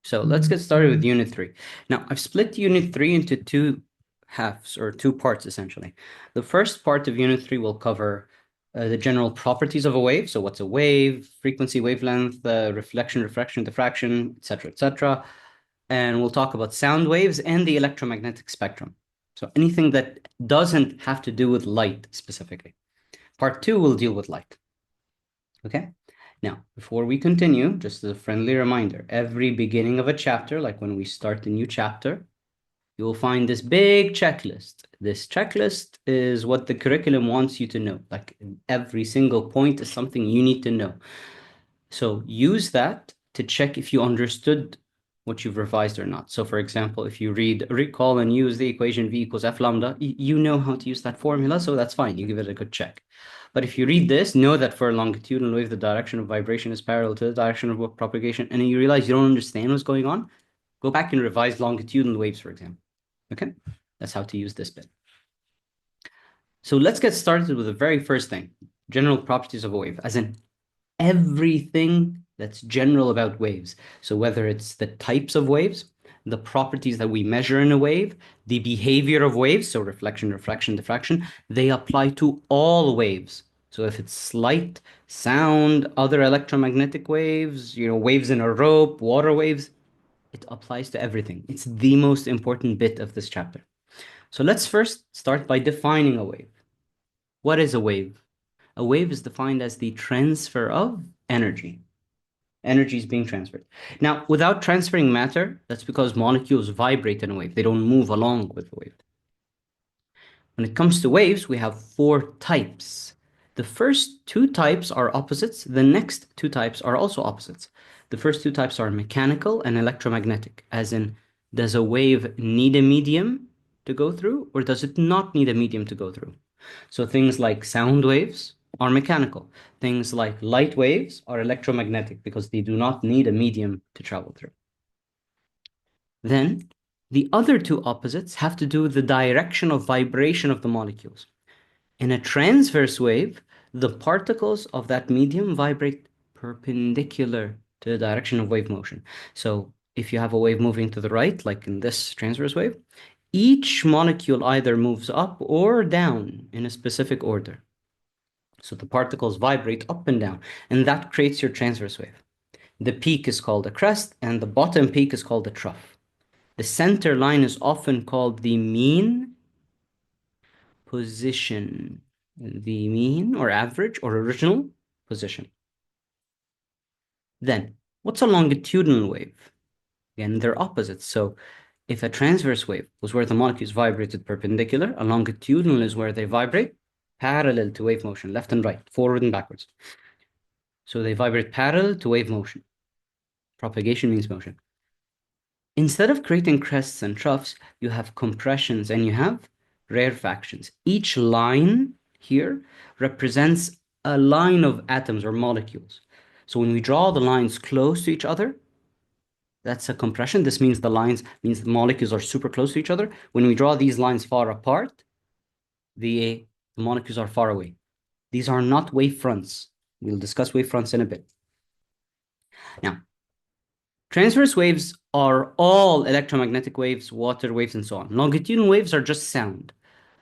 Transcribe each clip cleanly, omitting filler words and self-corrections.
So let's get started with Unit 3. Now, I've split Unit 3 into two halves, or two parts, essentially. The first part of Unit 3 will cover the general properties of a wave. So what's a wave, frequency, wavelength, reflection, refraction, diffraction, etc., etc. And we'll talk about sound waves and the electromagnetic spectrum. So anything that doesn't have to do with light specifically. Part 2 will deal with light. Okay? Now, before we continue, just as a friendly reminder, every beginning of a chapter, like when we start a new chapter, you will find this big checklist. This checklist is what the curriculum wants you to know. Like every single point is something you need to know. So use that to check if you understood what you've revised or not. So for example, if you recall and use the equation V equals F lambda, you know how to use that formula, so that's fine. You give it a good check. But if you read this, know that for a longitudinal wave, the direction of vibration is parallel to the direction of propagation, and then you realize you don't understand what's going on, go back and revise longitudinal waves, for example. Okay? That's how to use this bit. So let's get started with the very first thing, general properties of a wave, as in everything that's general about waves. So whether it's the types of waves, the properties that we measure in a wave, the behavior of waves, so reflection, refraction, diffraction, they apply to all waves. So if it's light, sound, other electromagnetic waves, waves in a rope, water waves, it applies to everything. It's the most important bit of this chapter. So let's first start by defining a wave. What is a wave? A wave is defined as the transfer of energy. Energy is being transferred. Now, without transferring matter, that's because molecules vibrate in a wave. They don't move along with the wave. When it comes to waves, we have four types. The first two types are opposites. The next two types are also opposites. The first two types are mechanical and electromagnetic, as in, does a wave need a medium to go through, or does it not need a medium to go through? So things like sound waves are mechanical. Things like light waves are electromagnetic because they do not need a medium to travel through. Then the other two opposites have to do with the direction of vibration of the molecules. In a transverse wave, the particles of that medium vibrate perpendicular to the direction of wave motion. So if you have a wave moving to the right, like in this transverse wave, each molecule either moves up or down in a specific order. So the particles vibrate up and down, and that creates your transverse wave. The peak is called a crest, and the bottom peak is called a trough. The center line is often called the mean position, the mean or average or original position. Then, what's a longitudinal wave? Again, they're opposites. So if a transverse wave was where the molecules vibrated perpendicular, a longitudinal is where they vibrate parallel to wave motion, left and right, forward and backwards. So they vibrate parallel to wave motion. Propagation means motion. Instead of creating crests and troughs, you have compressions and you have rarefactions. Each line here represents a line of atoms or molecules. So when we draw the lines close to each other, that's a compression. This means the molecules are super close to each other. When we draw these lines far apart, the molecules are far away. These are not wave fronts. We'll discuss wave fronts in a bit. Now, transverse waves are all electromagnetic waves, water waves, and so on. Longitudinal waves are just sound.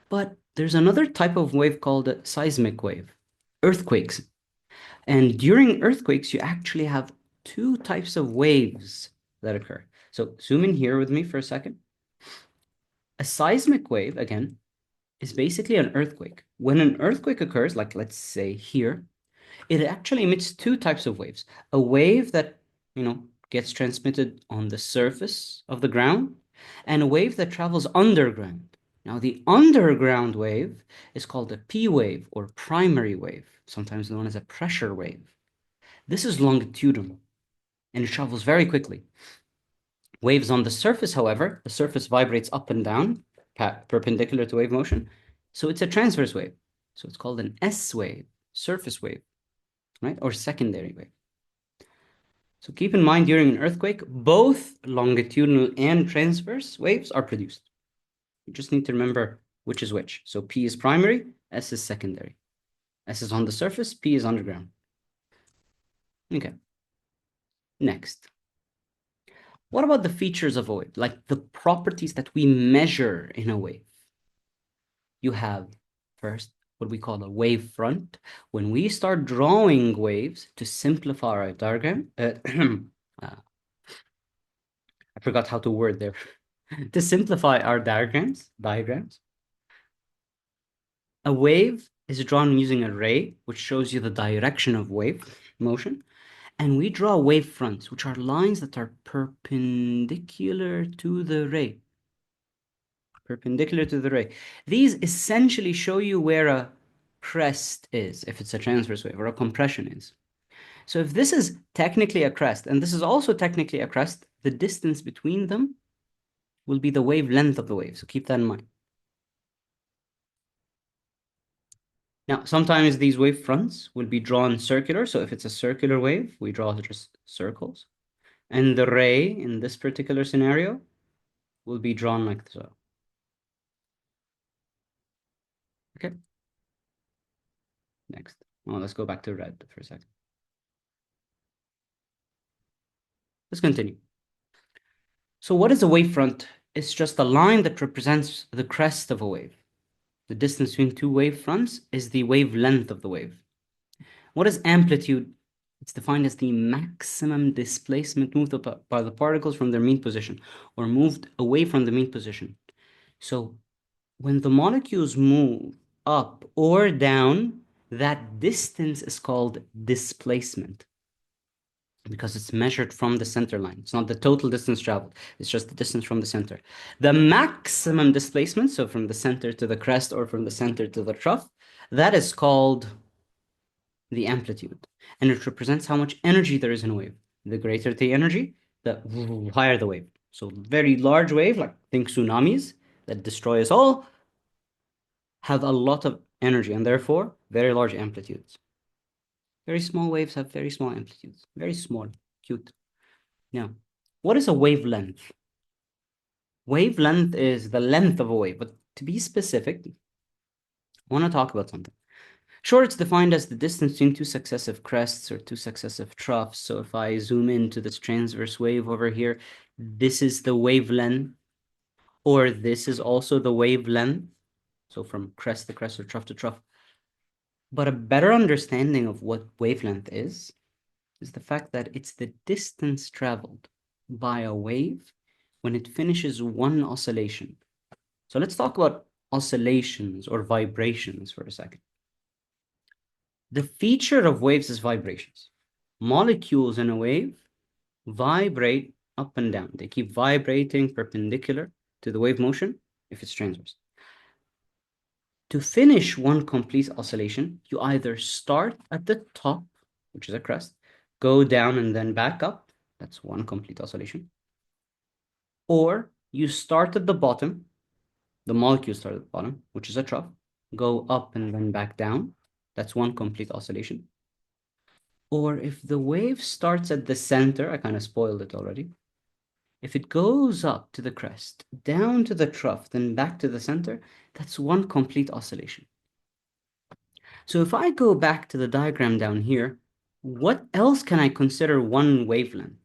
But there's another type of wave called a seismic wave, earthquakes. And during earthquakes, you actually have two types of waves that occur. So zoom in here with me for a second. A seismic wave, again, is basically an earthquake. When an earthquake occurs, like let's say here, it actually emits two types of waves. A wave that, gets transmitted on the surface of the ground, and a wave that travels underground. Now, the underground wave is called a P wave or primary wave, sometimes known as a pressure wave. This is longitudinal, and it travels very quickly. Waves on the surface, however, the surface vibrates up and down, perpendicular to wave motion, so it's a transverse wave. So it's called an S wave, surface wave, right? Or secondary wave. So keep in mind, during an earthquake, both longitudinal and transverse waves are produced. You just need to remember which is which. So P is primary, S is secondary. S is on the surface, P is underground. Okay. Next. What about the features of a wave? Like the properties that we measure in a wave. You have first what we call a wave front. When we start drawing waves to simplify our diagram, I forgot how to word there. To simplify our diagrams, a wave is drawn using a ray, which shows you the direction of wave motion. And we draw wave fronts, which are lines that are perpendicular to the ray. Perpendicular to the ray. These essentially show you where a crest is, if it's a transverse wave, or a compression is. So if this is technically a crest, and this is also technically a crest, the distance between them will be the wavelength of the wave. So keep that in mind. Now, sometimes these wave fronts will be drawn circular. So if it's a circular wave, we draw just circles. And the ray in this particular scenario will be drawn like so. Okay. Next. Well, let's go back to red for a second. Let's continue. So what is a wavefront? It's just a line that represents the crest of a wave. The distance between two wave fronts is the wavelength of the wave. What is amplitude? It's defined as the maximum displacement moved by the particles from their mean position or moved away from the mean position. So when the molecules move up or down, that distance is called displacement because it's measured from the center line. It's not the total distance traveled. It's just the distance from the center. The maximum displacement, so from the center to the crest or from the center to the trough, that is called the amplitude. And it represents how much energy there is in a wave. The greater the energy, the higher the wave. So very large wave, like think tsunamis that destroy us all, have a lot of energy and therefore very large amplitudes. Very small waves have very small amplitudes. Very small, cute. Now, what is a wavelength? Wavelength is the length of a wave, but to be specific, I want to talk about something. Sure, it's defined as the distance between two successive crests or two successive troughs. So if I zoom into this transverse wave over here, this is the wavelength, or this is also the wavelength. So from crest to crest or trough to trough. But a better understanding of what wavelength is the fact that it's the distance traveled by a wave when it finishes one oscillation. So let's talk about oscillations or vibrations for a second. The feature of waves is vibrations. Molecules in a wave vibrate up and down. They keep vibrating perpendicular to the wave motion if it's transverse. To finish one complete oscillation, you either start at the top, which is a crest, go down and then back up. That's one complete oscillation. Or you start at the bottom, the molecule start at the bottom, which is a trough, go up and then back down. That's one complete oscillation. Or if the wave starts at the center, I kind of spoiled it already. If it goes up to the crest, down to the trough, then back to the center, that's one complete oscillation. So if I go back to the diagram down here, what else can I consider one wavelength?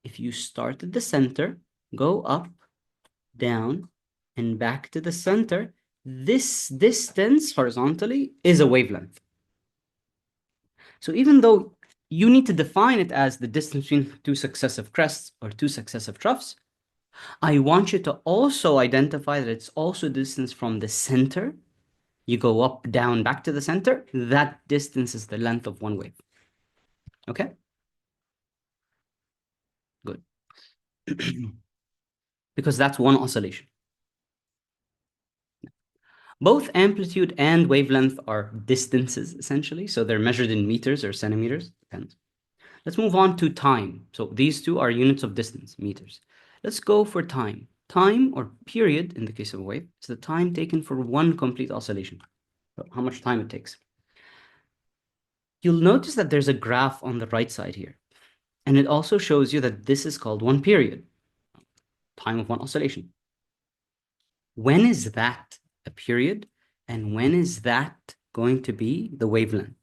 If you start at the center, go up, down, and back to the center, this distance horizontally is a wavelength. So even though you need to define it as the distance between two successive crests or two successive troughs, I want you to also identify that it's also distance from the center. You go up, down, back to the center. That distance is the length of one wave. Okay? Good. Because that's one oscillation. Both amplitude and wavelength are distances, essentially. So they're measured in meters or centimeters. Depends. Let's move on to time. So these two are units of distance, meters. Let's go for time. Time, or period, in the case of a wave, is the time taken for one complete oscillation. So how much time it takes. You'll notice that there's a graph on the right side here. And it also shows you that this is called one period, time of one oscillation. When is that a period? And when is that going to be the wavelength?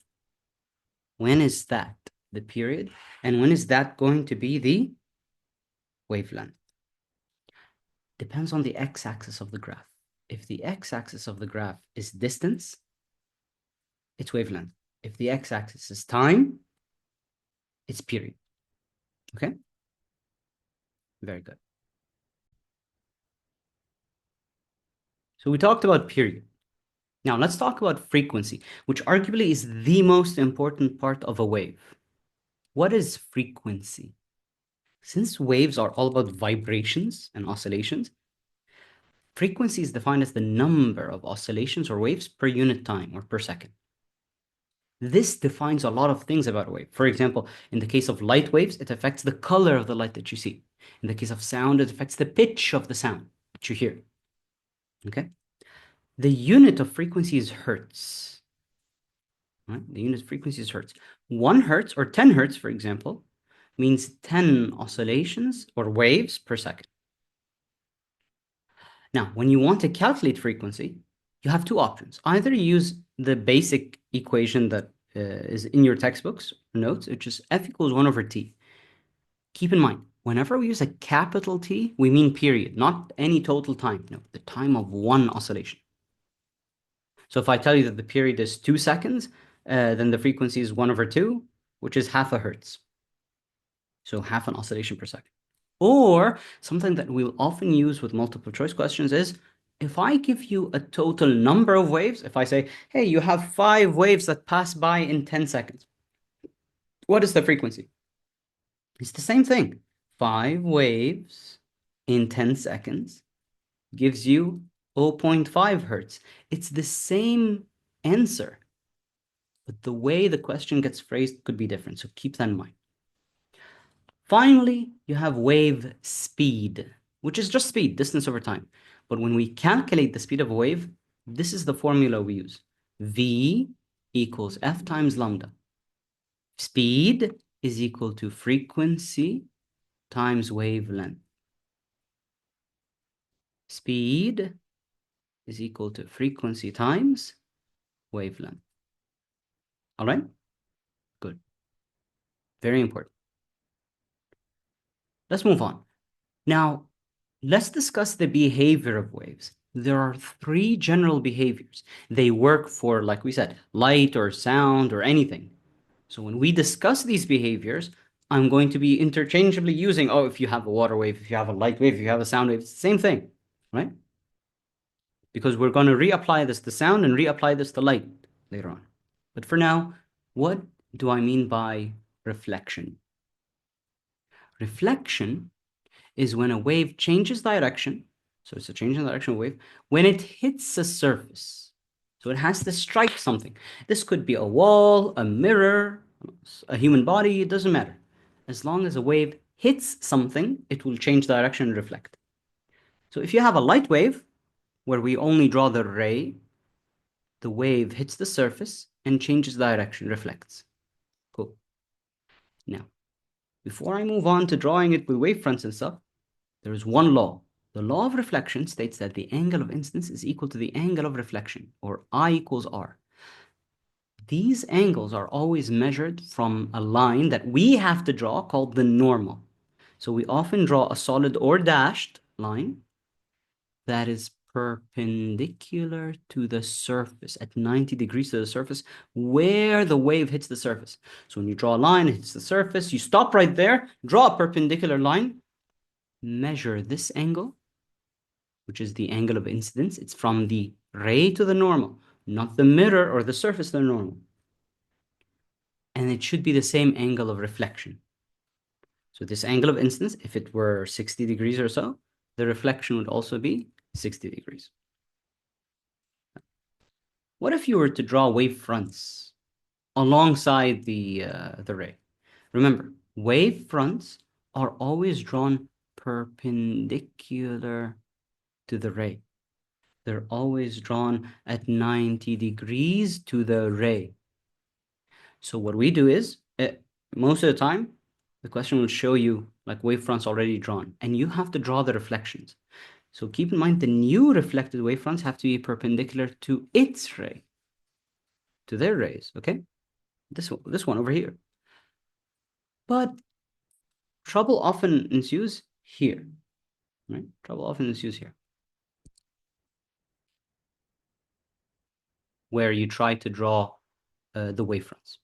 When is that the period? And when is that going to be the wavelength. Depends on the x-axis of the graph. If the x-axis of the graph is distance, it's wavelength. If the x-axis is time, it's period. Okay? Very good. So we talked about period. Now let's talk about frequency, which arguably is the most important part of a wave. What is frequency? Since waves are all about vibrations and oscillations, frequency is defined as the number of oscillations or waves per unit time or per second. This defines a lot of things about a wave. For example, in the case of light waves, it affects the color of the light that you see. In the case of sound, it affects the pitch of the sound that you hear. Okay? The unit of frequency is hertz. Right? The unit of frequency is hertz. 1 hertz or 10 hertz, for example, means 10 oscillations or waves per second. Now, when you want to calculate frequency, you have two options. Either you use the basic equation that is in your textbooks notes, which is F equals 1 over T. Keep in mind, whenever we use a capital T, we mean period, not any total time. No, the time of one oscillation. So if I tell you that the period is 2 seconds, then the frequency is 1 over 2, which is half a hertz. So half an oscillation per second. Or something that we'll often use with multiple choice questions is, if I give you a total number of waves, if I say, hey, you have 5 waves that pass by in 10 seconds, what is the frequency? It's the same thing. 5 waves in 10 seconds gives you 0.5 hertz. It's the same answer, but the way the question gets phrased could be different. So keep that in mind. Finally, you have wave speed, which is just speed, distance over time. But when we calculate the speed of a wave, this is the formula we use. V equals F times lambda. Speed is equal to frequency times wavelength. Speed is equal to frequency times wavelength. All right? Good. Very important. Let's move on. Now, let's discuss the behavior of waves. There are 3 general behaviors. They work for, like we said, light or sound or anything. So when we discuss these behaviors, I'm going to be interchangeably using, oh, if you have a water wave, if you have a light wave, if you have a sound wave, it's the same thing, right? Because we're going to reapply this to sound and reapply this to light later on. But for now, what do I mean by reflection? Reflection is when a wave changes direction. So it's a change in direction of wave when it hits a surface. So it has to strike something. This could be a wall, a mirror, a human body, it doesn't matter. As long as a wave hits something, it will change direction and reflect. So if you have a light wave, where we only draw the ray, the wave hits the surface and changes direction, reflects. Cool. Now, before I move on to drawing it with wavefronts and stuff, there is one law. The law of reflection states that the angle of incidence is equal to the angle of reflection, or I equals R. These angles are always measured from a line that we have to draw called the normal. So we often draw a solid or dashed line that is perpendicular to the surface at 90 degrees to the surface where the wave hits the surface. So when you draw a line, it hits the surface, you stop right there, draw a perpendicular line, measure this angle, which is the angle of incidence. It's from the ray to the normal, not the mirror or the surface to the normal. And it should be the same angle of reflection. So this angle of incidence, if it were 60 degrees or so, the reflection would also be 60 degrees. What if you were to draw wave fronts alongside the ray? Remember, wave fronts are always drawn perpendicular to the ray. They're always drawn at 90 degrees to the ray. So what we do is, most of the time, the question will show you like wave fronts already drawn, and you have to draw the reflections. So keep in mind the new reflected wave fronts have to be perpendicular to its ray, to their rays, okay? This one over here. But trouble often ensues here, right? Trouble often is used here, where you try to draw the wavefronts.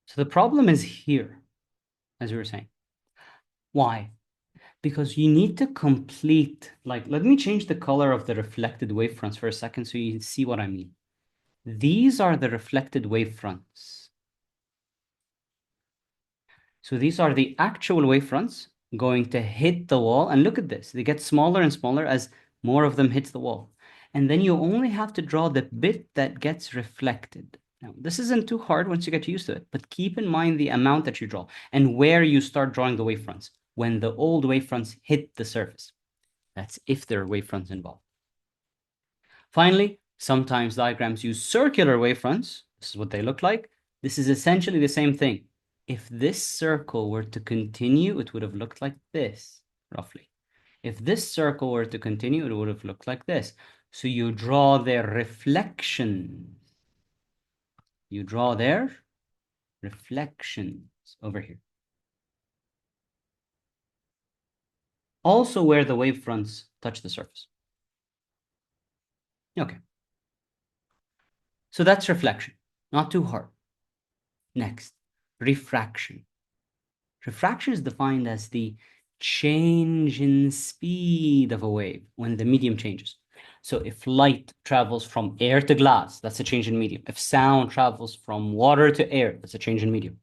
So the problem is here, as we were saying. Why? Because you need to complete, like, let me change the color of the reflected wavefronts for a second so you see what I mean. These are the reflected wavefronts. So these are the actual wavefronts going to hit the wall. And look at this. They get smaller and smaller as more of them hits the wall. And then you only have to draw the bit that gets reflected. Now, this isn't too hard once you get used to it, but keep in mind the amount that you draw and where you start drawing the wavefronts when the old wavefronts hit the surface. That's if there are wavefronts involved. Finally, sometimes diagrams use circular wavefronts. This is what they look like. This is essentially the same thing. If this circle were to continue, it would have looked like this, roughly. If this circle were to continue, it would have looked like this. So you draw their reflections. You draw their reflections over here. Also where the wavefronts touch the surface. Okay. So that's reflection. Not too hard. Next, refraction. Refraction is defined as the change in speed of a wave when the medium changes. So if light travels from air to glass, that's a change in medium. If sound travels from water to air, that's a change in medium.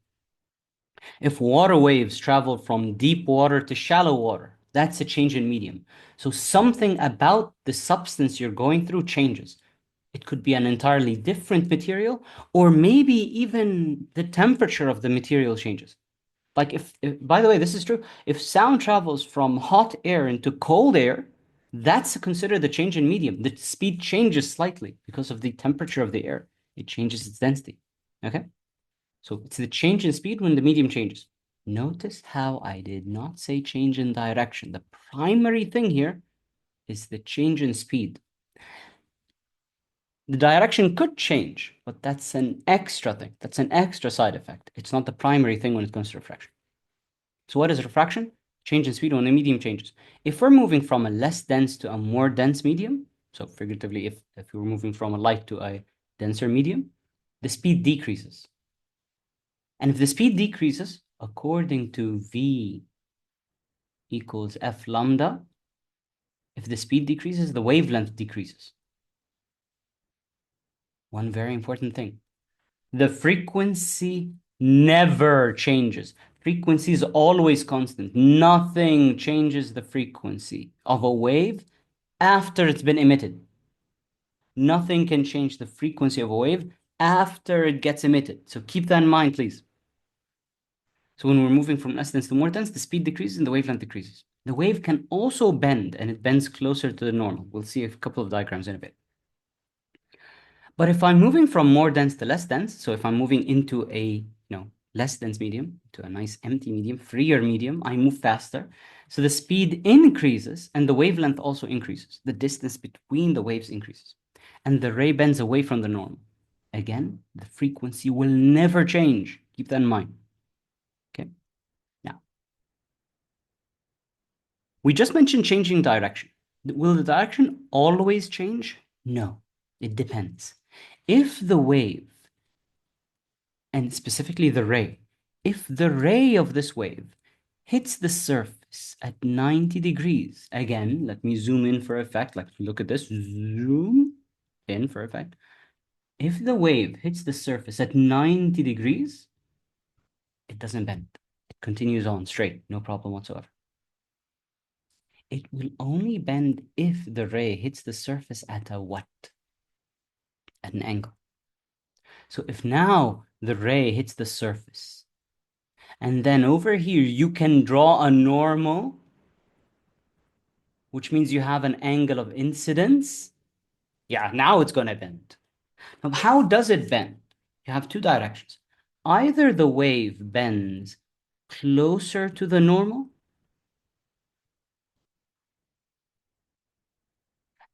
If water waves travel from deep water to shallow water, that's a change in medium. So something about the substance you're going through changes. It could be an entirely different material, or maybe even the temperature of the material changes. Like if, by the way, this is true. If sound travels from hot air into cold air, that's considered the change in medium. The speed changes slightly because of the temperature of the air. It changes its density. Okay? So it's the change in speed when the medium changes. Notice how I did not say change in direction. The primary thing here is the change in speed. The direction could change, but that's an extra thing. That's an extra side effect. It's not the primary thing when it comes to refraction. So what is refraction? Change in speed when the medium changes. If we're moving from a less dense to a more dense medium, so figuratively, if we're moving from a light to a denser medium, the speed decreases. And if the speed decreases, according to V equals F lambda, if the speed decreases, the wavelength decreases. One very important thing. The frequency never changes. Frequency is always constant. Nothing changes the frequency of a wave after it's been emitted. Nothing can change the frequency of a wave after it gets emitted. So keep that in mind, please. So when we're moving from less dense to more dense, the speed decreases and the wavelength decreases. The wave can also bend, and it bends closer to the normal. We'll see a couple of diagrams in a bit. But if I'm moving from more dense to less dense, so if I'm moving into a less dense medium, to a nice empty medium, freer medium, I move faster. So the speed increases and the wavelength also increases. The distance between the waves increases. And the ray bends away from the normal. Again, the frequency will never change. Keep that in mind. Okay. Now, we just mentioned changing direction. Will the direction always change? No, it depends. If the wave, and specifically the ray, if the ray of this wave hits the surface at 90 degrees, again, let me zoom in for effect. Like, look at this, zoom in for effect. If the wave hits the surface at 90 degrees, it doesn't bend. It continues on straight, no problem whatsoever. It will only bend if the ray hits the surface at a what? At an angle. So if now the ray hits the surface, and then over here you can draw a normal, which means you have an angle of incidence, yeah, now it's going to bend. Now, how does it bend? You have two directions. Either the wave bends closer to the normal,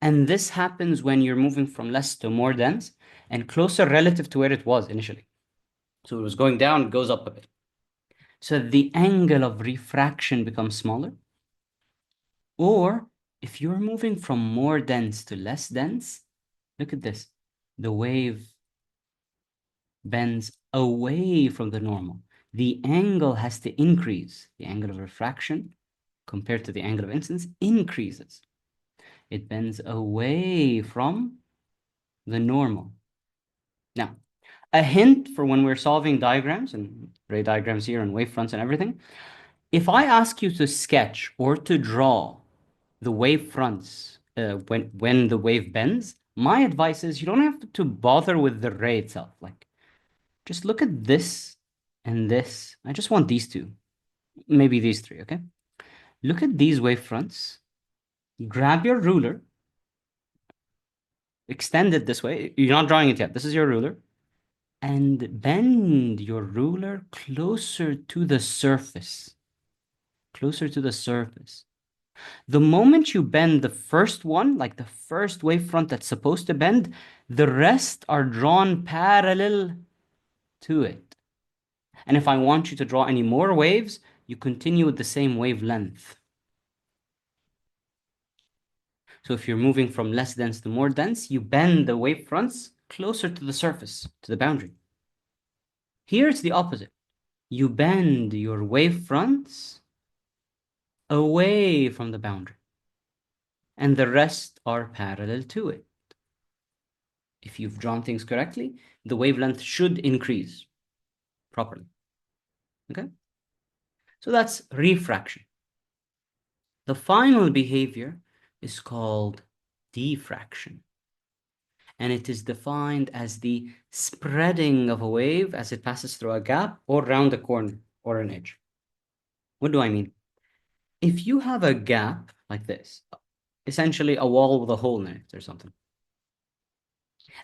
and this happens when you're moving from less to more dense, and closer relative to where it was initially. So it was going down, it goes up a bit. so the angle of refraction becomes smaller. Or if you're moving from more dense to less dense, look at this. The wave bends away from the normal. The angle has to increase. The angle of refraction compared to the angle of incidence increases. It bends away from the normal. Now, a hint for when we're solving diagrams and ray diagrams here and wavefronts and everything, if I ask you to sketch or to draw the wavefronts when the wave bends, my advice is you don't have to bother with the ray itself. Like, just look at this and this. I just want these two, maybe these three, okay? Look at these wavefronts. Grab your ruler, extend it this way. You're not drawing it yet. This is your ruler. And bend your ruler closer to the surface. Closer to the surface. The moment you bend the first one, like the first wavefront that's supposed to bend, the rest are drawn parallel to it. And if I want you to draw any more waves, you continue with the same wavelength. So if you're moving from less dense to more dense, you bend the wavefronts closer to the surface, to the boundary. Here it's the opposite. You bend your wavefronts away from the boundary, and the rest are parallel to it. If you've drawn things correctly, the wavelength should increase properly. Okay? So that's refraction. The final behavior is called diffraction. And it is defined as the spreading of a wave as it passes through a gap or round a corner or an edge. What do I mean? If you have a gap like this, essentially a wall with a hole in it or something,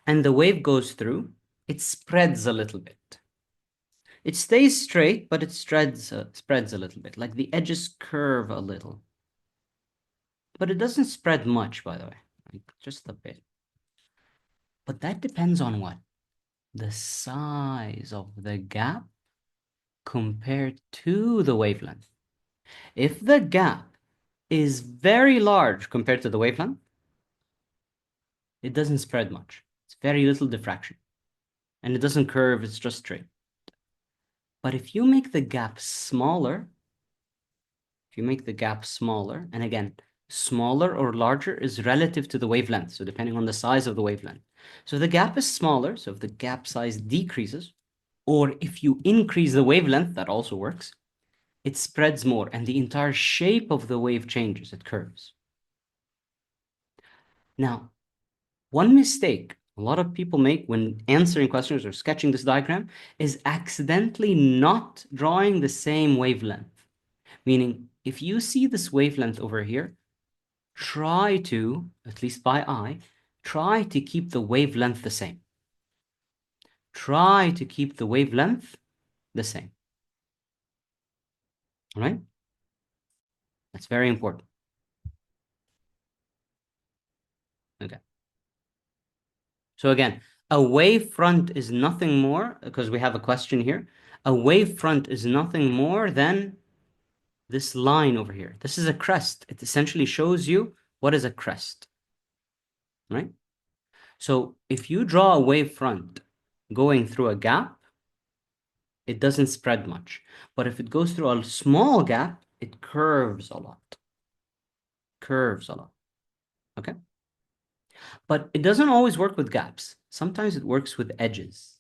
and the wave goes through, it spreads a little bit. It stays straight, but it spreads a little bit, like the edges curve a little. But it doesn't spread much, by the way, like just a bit. But that depends on what? The size of the gap compared to the wavelength. If the gap is very large compared to the wavelength, it doesn't spread much. It's very little diffraction. And it doesn't curve, it's just straight. But if you make the gap smaller, and again, smaller or larger is relative to the wavelength, so depending on the size of the wavelength. So the gap is smaller, so if the gap size decreases, or if you increase the wavelength, that also works, it spreads more, and the entire shape of the wave changes, it curves. Now, one mistake a lot of people make when answering questions or sketching this diagram is accidentally not drawing the same wavelength. Meaning, if you see this wavelength over here, try to, at least by eye, try to keep the wavelength the same. Try to keep the wavelength the same. All right? That's very important. Okay. So again, a wavefront is nothing more, because we have a question here. A wavefront is nothing more than this line over here. This is a crest. It essentially shows you what is a crest, right? So if you draw a wavefront going through a gap, it doesn't spread much. But if it goes through a small gap, it curves a lot. Curves a lot. Okay? But it doesn't always work with gaps. Sometimes it works with edges.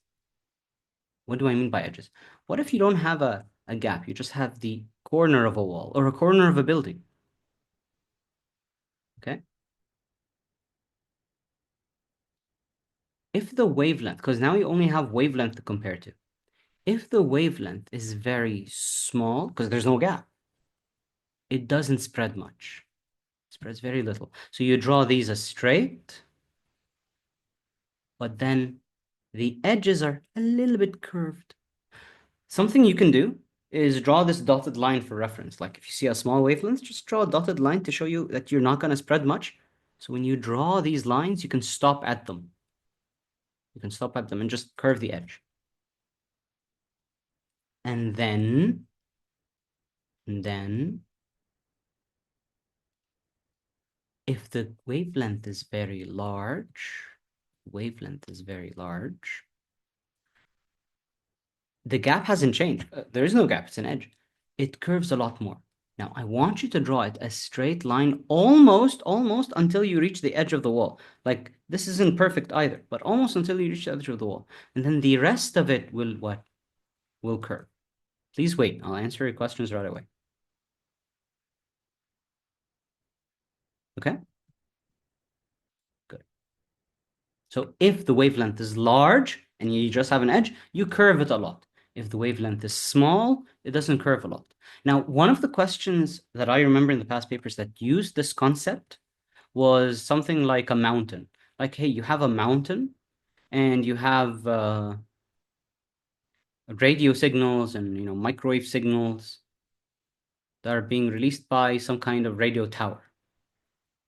What do I mean by edges? What if you don't have a gap? You just have the corner of a wall or a corner of a building. Okay? If the wavelength, because now you only have wavelength to compare to. If the wavelength is very small, because there's no gap, it doesn't spread much. It spreads very little. So you draw these as straight, but then the edges are a little bit curved. Something you can do is draw this dotted line for reference. Like if you see a small wavelength, just draw a dotted line to show you that you're not going to spread much. So when you draw these lines, you can stop at them. You can stop at them and just curve the edge. And then And then if the wavelength is very large, the gap hasn't changed. There is no gap, it's an edge. It curves a lot more. Now, I want you to draw it a straight line almost until you reach the edge of the wall. Like, this isn't perfect either, but almost until you reach the edge of the wall. And then the rest of it will what? Will curve. Please wait. I'll answer your questions right away. Okay? Good. So if the wavelength is large and you just have an edge, you curve it a lot. If the wavelength is small, it doesn't curve a lot. Now, one of the questions that I remember in the past papers that used this concept was something like a mountain. Like, hey, you have a mountain and you have radio signals and microwave signals that are being released by some kind of radio tower.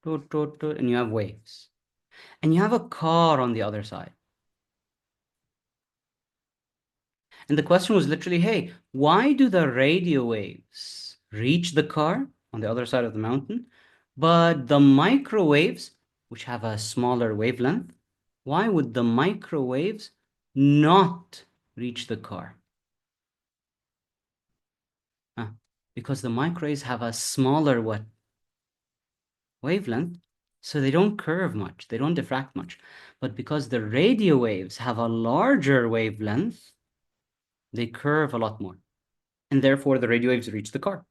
Toot, toot, toot, and you have waves. And you have a car on the other side. And the question was literally, hey, why do the radio waves reach the car on the other side of the mountain, but the microwaves, which have a smaller wavelength, why would the microwaves not reach the car? Because the microwaves have a smaller what? Wavelength, so they don't curve much, they don't diffract much. But because the radio waves have a larger wavelength, they curve a lot more. And therefore, the radio waves reach the car.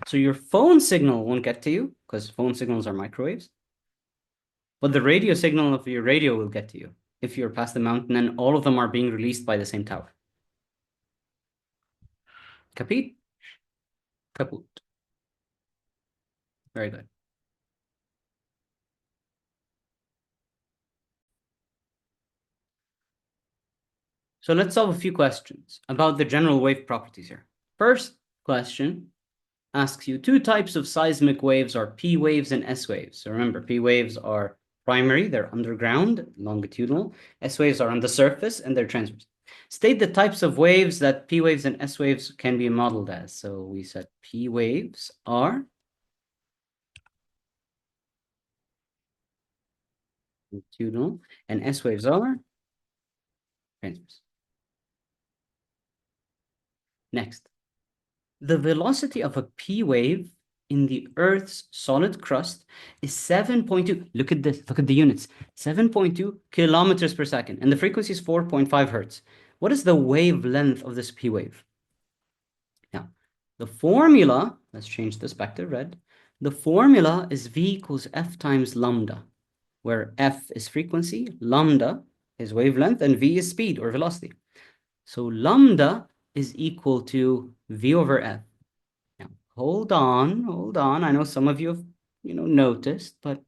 So your phone signal won't get to you because phone signals are microwaves. But the radio signal of your radio will get to you if you're past the mountain and all of them are being released by the same tower. Capit? Caput. Very good. So let's solve a few questions about the general wave properties here. First question asks you two types of seismic waves are P waves and S waves. So remember, P waves are primary, they're underground, longitudinal. S waves are on the surface and they're transverse. State the types of waves that P waves and S waves can be modeled as. So we said P waves are longitudinal and S waves are transverse. Next, the velocity of a P wave in the Earth's solid crust is 7.2. Look at this. Look at the units. 7.2 kilometers per second. And the frequency is 4.5 hertz. What is the wavelength of this P wave? Now, the formula, let's change this back to red. The formula is V equals F times lambda, where F is frequency, lambda is wavelength, and V is speed or velocity. So lambda is equal to V over F. Now, hold on. I know some of you have, noticed, but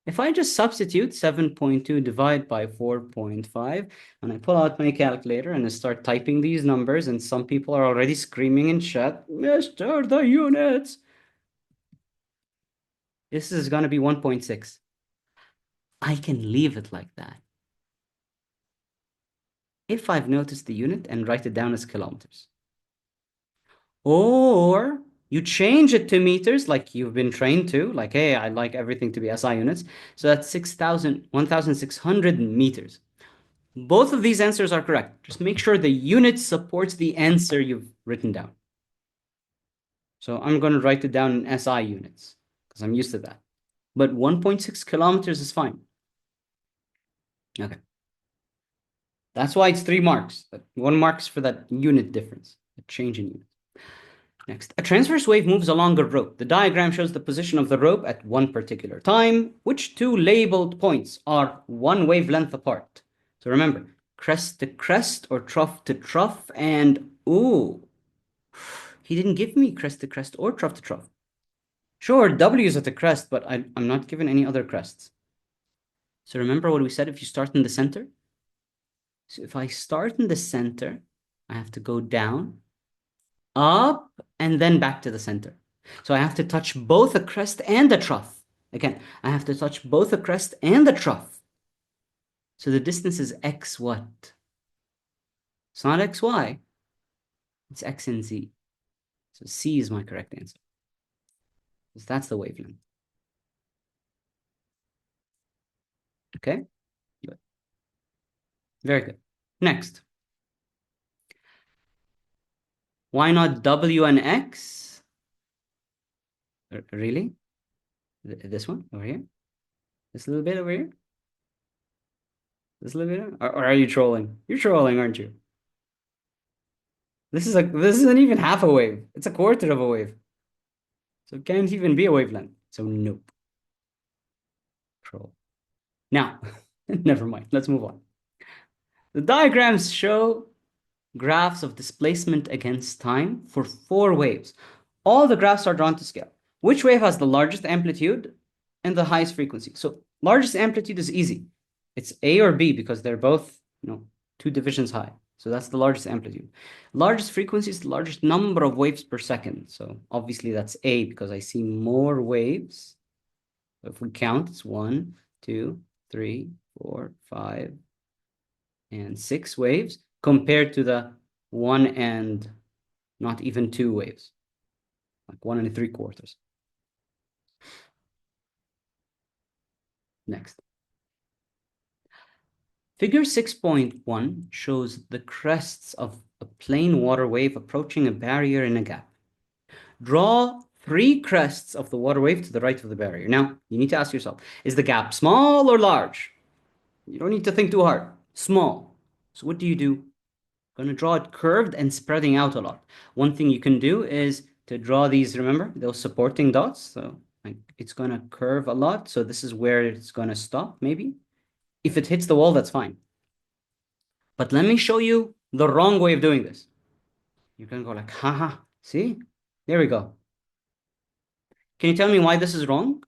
if I just substitute 7.2 divided by 4.5, and I pull out my calculator and I start typing these numbers, and some people are already screaming in chat, Mr. the units. This is going to be 1.6. I can leave it like that if I've noticed the unit and write it down as kilometers. Or you change it to meters like you've been trained to, like, hey, I like everything to be SI units. So that's 1,600 meters. Both of these answers are correct. Just make sure the unit supports the answer you've written down. So I'm going to write it down in SI units because I'm used to that. But 1.6 kilometers is fine. Okay. That's why it's 3 marks. 1 marks for that unit difference, the change in unit. Next, a transverse wave moves along a rope. The diagram shows the position of the rope at one particular time. Which two labeled points are 1 wavelength apart? So remember, crest to crest or trough to trough, and ooh, he didn't give me crest to crest or trough to trough. Sure, W is at the crest, but I'm not given any other crests. So remember what we said if you start in the center? So if I start in the center, I have to go down, up, and then back to the center. So I have to touch both a crest and a trough. Again, I have to touch both a crest and a trough. So the distance is x what? It's not xy. It's x and z. So C is my correct answer. So that's the wavelength. Okay, good. Very good. Next. Why not W and X? Really? This one over here? This little bit over here? This little bit? Or are you trolling? You're trolling, aren't you? This isn't even half a wave. It's a quarter of a wave. So it can't even be a wavelength. So nope. Troll. Now, never mind. Let's move on. The diagrams show graphs of displacement against time for 4 waves. All the graphs are drawn to scale. Which wave has the largest amplitude and the highest frequency? So largest amplitude is easy. It's A or B because they're both, 2 divisions high. So that's the largest amplitude. Largest frequency is the largest number of waves per second. So obviously that's A because I see more waves. If we count, it's 1, 2, 3, 4, 5, and 6 waves compared to the 1 and not even 2 waves, like 1 and 3/4. Next. Figure 6.1 shows the crests of a plane water wave approaching a barrier in a gap. Draw 3 crests of the water wave to the right of the barrier. Now, you need to ask yourself, is the gap small or large? You don't need to think too hard. Small. So what do? Going to draw it curved and spreading out a lot. One thing you can do is to draw these, remember, those supporting dots. So like, it's going to curve a lot. So this is where it's going to stop, maybe. If it hits the wall, that's fine. But let me show you the wrong way of doing this. You're going to go like, haha, see? There we go. Can you tell me why this is wrong?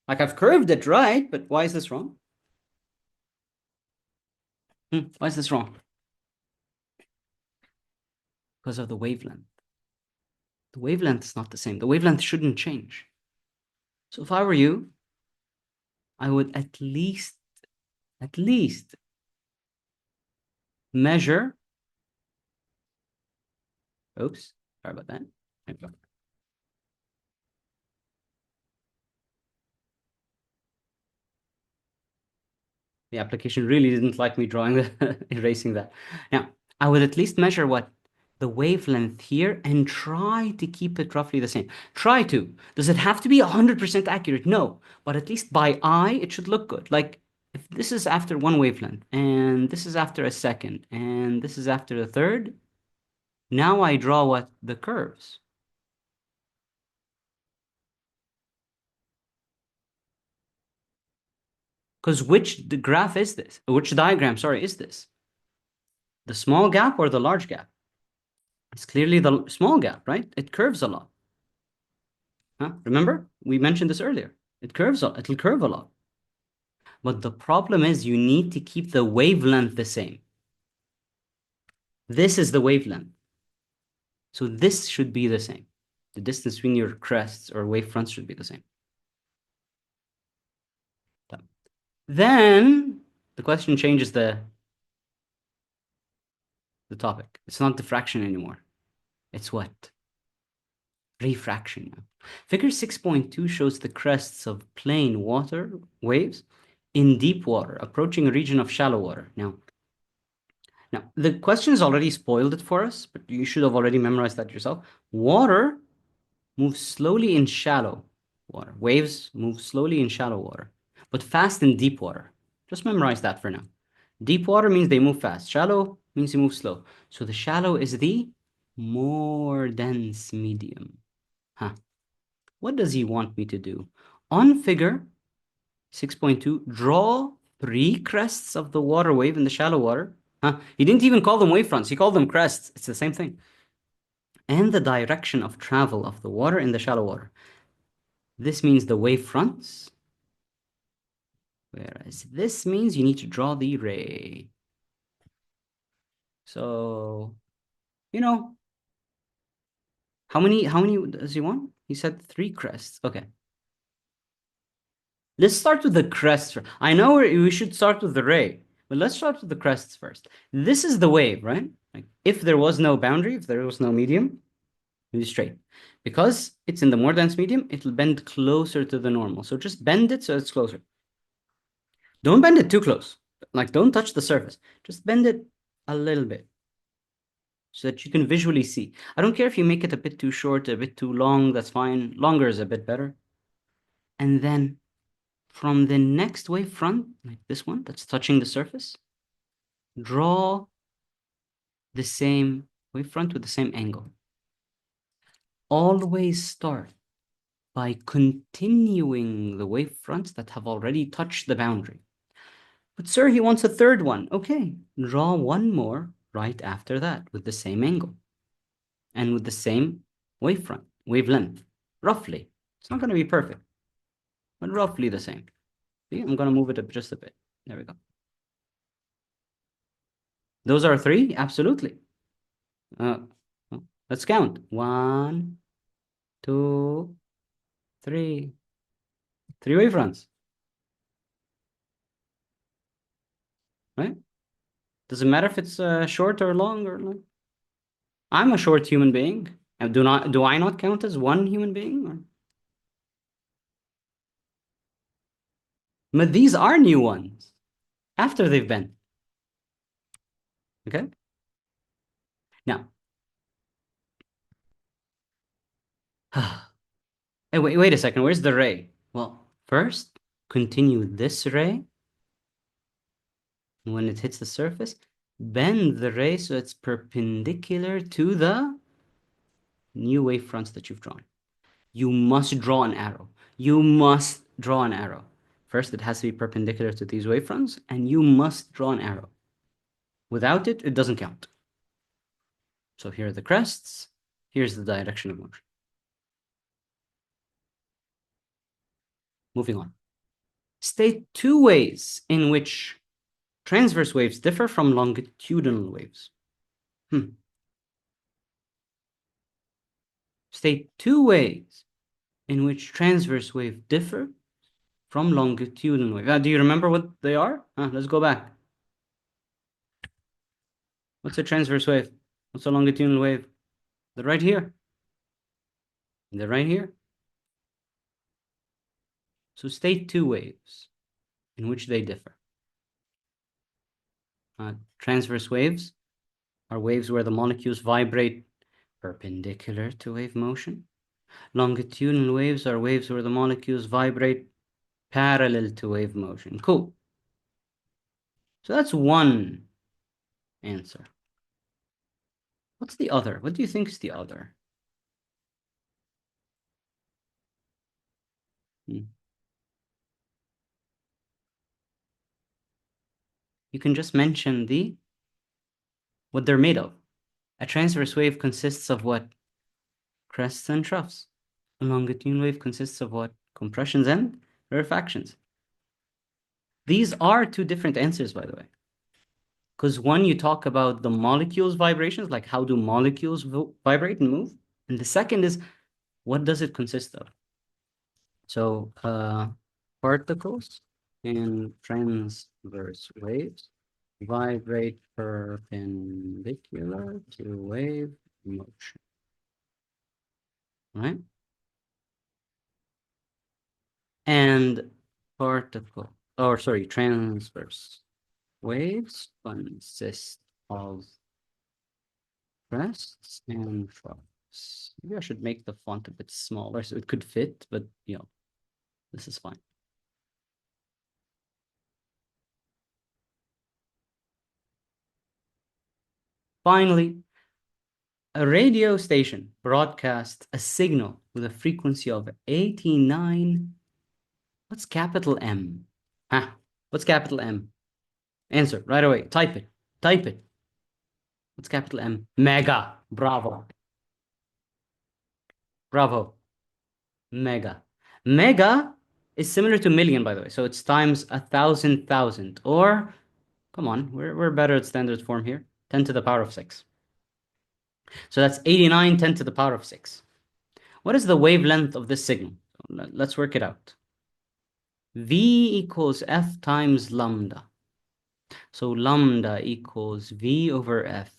Like I've curved it right, but why is this wrong? Why is this wrong? Because of the wavelength. The wavelength is not the same. The wavelength shouldn't change. So if I were you, I would at least measure. Oops, sorry about that. There we go. The application really didn't like me drawing erasing that. Now, I would at least measure what the wavelength here and try to keep it roughly the same. Try to. Does it have to be 100% accurate? No, but at least by eye, it should look good. Like if this is after 1 wavelength and this is after a second and this is after a third, now I draw what? The curves. Because which graph is this? Which diagram, sorry, is this? The small gap or the large gap? It's clearly the small gap, right? It curves a lot. Huh? Remember? We mentioned this earlier. It'll curve a lot. But the problem is you need to keep the wavelength the same. This is the wavelength. So this should be the same. The distance between your crests or wavefronts should be the same. Then the question changes the topic. It's not diffraction anymore. It's what? Refraction now. Figure 6.2 shows the crests of plain water waves in deep water, approaching a region of shallow water. Now, the question has already spoiled it for us, but you should have already memorized that yourself. Water moves slowly in shallow water. Waves move slowly in shallow water, but fast in deep water. Just memorize that for now. Deep water means they move fast. Shallow means they move slow. So the shallow is the more dense medium. Huh. What does he want me to do? On figure 6.2, draw 3 crests of the water wave in the shallow water. Huh? He didn't even call them wavefronts. He called them crests. It's the same thing. And the direction of travel of the water in the shallow water. This means the wavefronts. Whereas this means you need to draw the ray. So, how many does he want? He said 3 crests. Okay. Let's start with the crests. I know we should start with the ray, but let's start with the crests first. This is the wave, right? Like if there was no boundary, if there was no medium, Be straight. Because it's in the more dense medium, it'll bend closer to the normal. So just bend it so it's closer. Don't bend it too close. Like, don't touch the surface. Just bend it a little bit so that you can visually see. I don't care if you make it a bit too short, a bit too long, that's fine. Longer is a bit better. And then from the next wavefront, like this one that's touching the surface, draw the same wavefront with the same angle. Always start by continuing the wavefronts that have already touched the boundary. But sir, he wants a third one. Okay, draw one more right after that with the same angle and with the same wavefront, wavelength, roughly. It's not going to be perfect, but roughly the same. See, I'm going to move it up just a bit. There we go. Those are three? Absolutely. Let's count. 1, 2, 3. 3 wavefronts. Right? Doesn't matter if it's short or long or like. I'm a short human being. And do I not count as one human being? Or? But these are new ones after they've been. Okay? Now, hey, wait a second. Where's the ray? Well, first, continue this ray. When it hits the surface, bend the ray so it's perpendicular to the new wavefronts that you've drawn. You must draw an arrow. You must draw an arrow. First, it has to be perpendicular to these wavefronts, and you must draw an arrow. Without it, it doesn't count. So here are the crests. Here's the direction of motion. Moving on. State 2 ways in which transverse waves differ from longitudinal waves. State 2 ways in which transverse waves differ from longitudinal wave. Do you remember what they are? Let's go back. What's a transverse wave? What's a longitudinal wave? They're right here. They're right here. So state 2 waves in which they differ. Transverse waves are waves where the molecules vibrate perpendicular to wave motion. Longitudinal waves are waves where the molecules vibrate parallel to wave motion. Cool. So that's one answer. What's the other? What do you think is the other? You can just mention what they're made of. A transverse wave consists of what? Crests and troughs. A longitudinal wave consists of what? Compressions and rarefactions. These are two different answers, by the way. Because one, you talk about the molecules' vibrations, like how do molecules vibrate and move? And the second is, what does it consist of? So particles in transverse waves vibrate perpendicular to wave motion. Right? And transverse waves consist of crests and troughs. Maybe I should make the font a bit smaller so it could fit, but this is fine. Finally, a radio station broadcasts a signal with a frequency of 89. What's capital M? What's capital M? Answer right away. Type it. Type it. What's capital M? Mega. Bravo. Bravo. Mega. Mega is similar to million, by the way. So it's times 1,000,000. Or, come on, we're better at standard form here. 10 to the power of 6. So that's 89, 10 to the power of 6. What is the wavelength of this signal? Let's work it out. V equals F times lambda. So lambda equals V over F.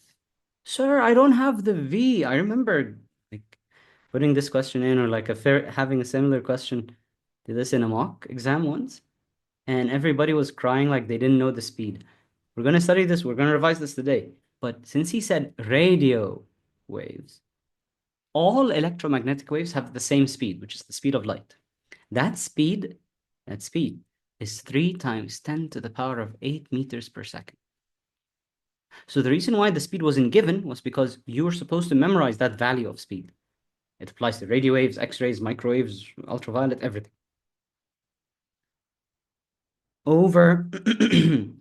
Sir, I don't have the V. I remember putting this question in, or like having a similar question to this in a mock exam once, and everybody was crying like they didn't know the speed. We're going to study this, we're going to revise this today. But since he said radio waves, all electromagnetic waves have the same speed, which is the speed of light. That speed is 3 times 10 to the power of 8 meters per second. So the reason why the speed wasn't given was because you were supposed to memorize that value of speed. It applies to radio waves, X-rays, microwaves, ultraviolet, everything. Over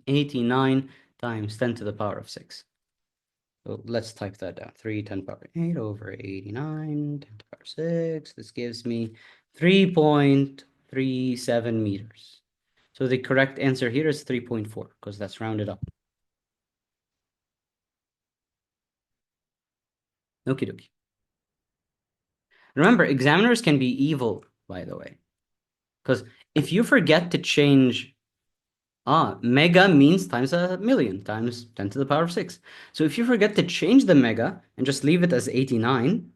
89 times 10 to the power of 6. So let's type that down. 3 10 to the power 8 over 89 10 to the power 6. This gives me 3.37 meters. So the correct answer here is 3.4 because that's rounded up. Okie dokie. Remember, examiners can be evil, by the way. Because if you forget to change, mega means times a million, times 10 to the power of 6. So if you forget to change the mega and just leave it as 89,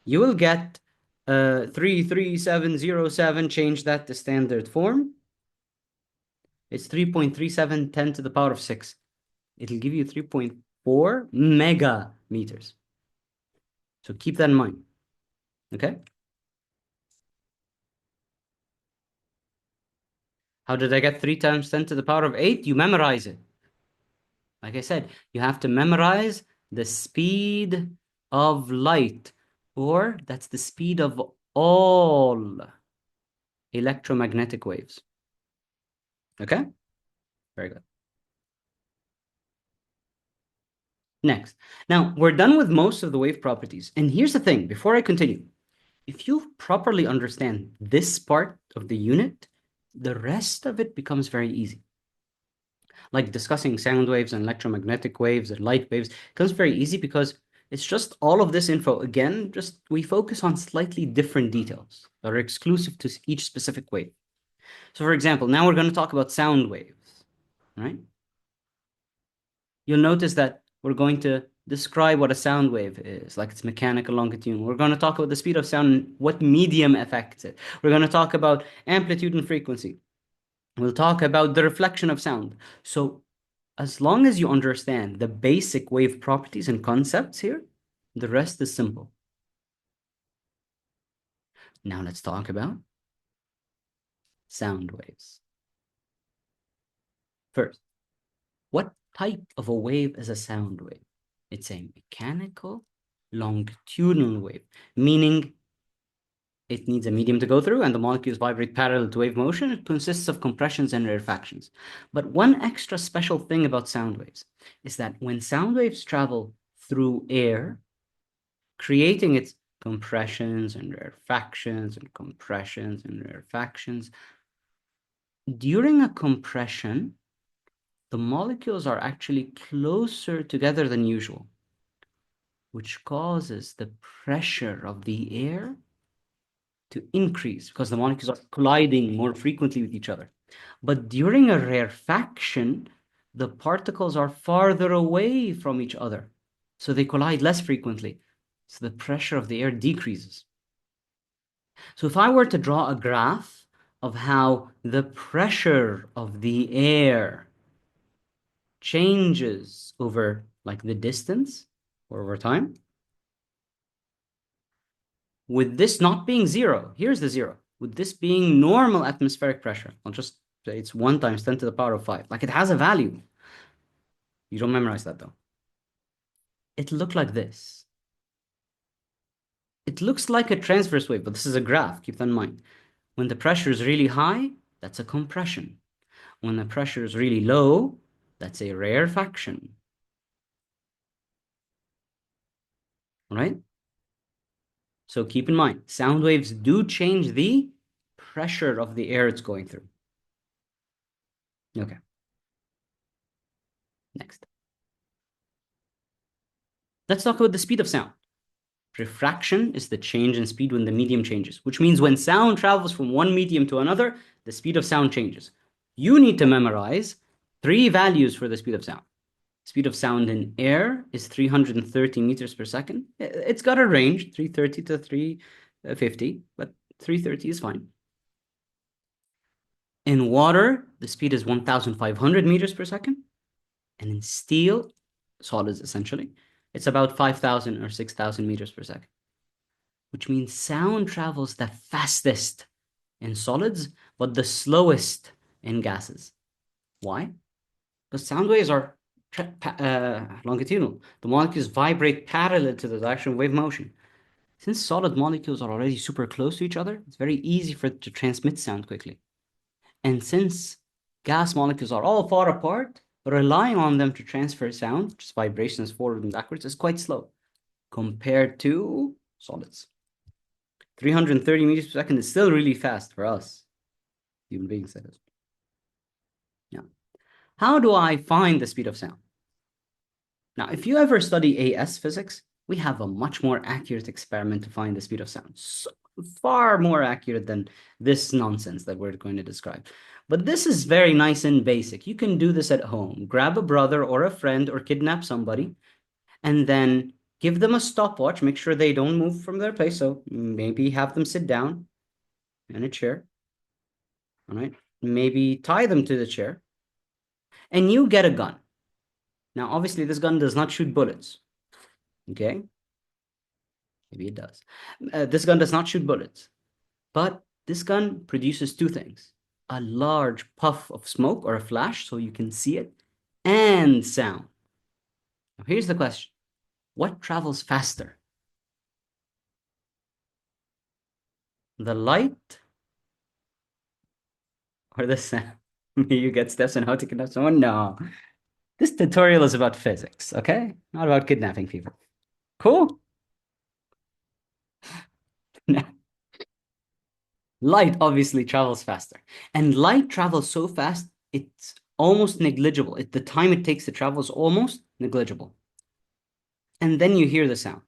you will get 33707, change that to standard form. It's 3.37 10 to the power of 6. It'll give you 3.4 mega meters. So keep that in mind. Okay? How did I get 3 times 10 to the power of 8? You memorize it. Like I said, you have to memorize the speed of light, or that's the speed of all electromagnetic waves. Okay? Very good. Next. Now, we're done with most of the wave properties. And here's the thing, before I continue, if you properly understand this part of the unit, the rest of it becomes very easy. Like discussing sound waves and electromagnetic waves and light waves becomes very easy because it's just all of this info. Again, just we focus on slightly different details that are exclusive to each specific wave. So for example, now we're going to talk about sound waves, right? You'll notice that we're going to describe what a sound wave is, like it's mechanical longitudinal. We're going to talk about the speed of sound and what medium affects it. We're going to talk about amplitude and frequency. We'll talk about the reflection of sound. So as long as you understand the basic wave properties and concepts here, the rest is simple. Now let's talk about sound waves. First, what type of a wave is a sound wave? It's a mechanical longitudinal wave, meaning it needs a medium to go through and the molecules vibrate parallel to wave motion. It consists of compressions and rarefactions. But one extra special thing about sound waves is that when sound waves travel through air, creating its compressions and rarefactions and compressions and rarefactions, during a compression, the molecules are actually closer together than usual, which causes the pressure of the air to increase because the molecules are colliding more frequently with each other. But during a rarefaction, the particles are farther away from each other, so they collide less frequently. So the pressure of the air decreases. So if I were to draw a graph of how the pressure of the air changes over like the distance or over time, with this not being zero, here's the zero. With this being normal atmospheric pressure, I'll just say it's 1 times 10 to the power of 5. Like it has a value. You don't memorize that though. It looked like this. It looks like a transverse wave, but this is a graph. Keep that in mind. When the pressure is really high, that's a compression. When the pressure is really low, that's a rarefaction. Right? So keep in mind, sound waves do change the pressure of the air it's going through. Okay. Next. Let's talk about the speed of sound. Refraction is the change in speed when the medium changes, which means when sound travels from one medium to another, the speed of sound changes. You need to memorize 3 values for the speed of sound. Speed of sound in air is 330 meters per second. It's got a range, 330 to 350, but 330 is fine. In water, the speed is 1,500 meters per second. And in steel, solids essentially, it's about 5,000 or 6,000 meters per second, which means sound travels the fastest in solids, but the slowest in gases. Why? Because sound waves are longitudinal. The molecules vibrate parallel to the direction of wave motion. Since solid molecules are already super close to each other, it's very easy for it to transmit sound quickly. And since gas molecules are all far apart, relying on them to transfer sound, just vibrations forward and backwards, is quite slow compared to solids. 330 meters per second is still really fast for us, human beings, that is. Yeah. How do I find the speed of sound? Now, if you ever study AS physics, we have a much more accurate experiment to find the speed of sound. So far more accurate than this nonsense that we're going to describe. But this is very nice and basic. You can do this at home. Grab a brother or a friend or kidnap somebody, and then give them a stopwatch. Make sure they don't move from their place. So maybe have them sit down in a chair. All right. Maybe tie them to the chair. And you get a gun. Now, obviously, this gun does not shoot bullets. Okay? Maybe it does. This gun does not shoot bullets. But this gun produces two things: a large puff of smoke or a flash so you can see it, and sound. Now, here's the question. What travels faster? The light or the sound? You get steps on how to kidnap someone? No. This tutorial is about physics, okay? Not about kidnapping people. Cool? Light obviously travels faster. And light travels so fast, it's almost negligible. The time it takes to travel is almost negligible. And then you hear the sound.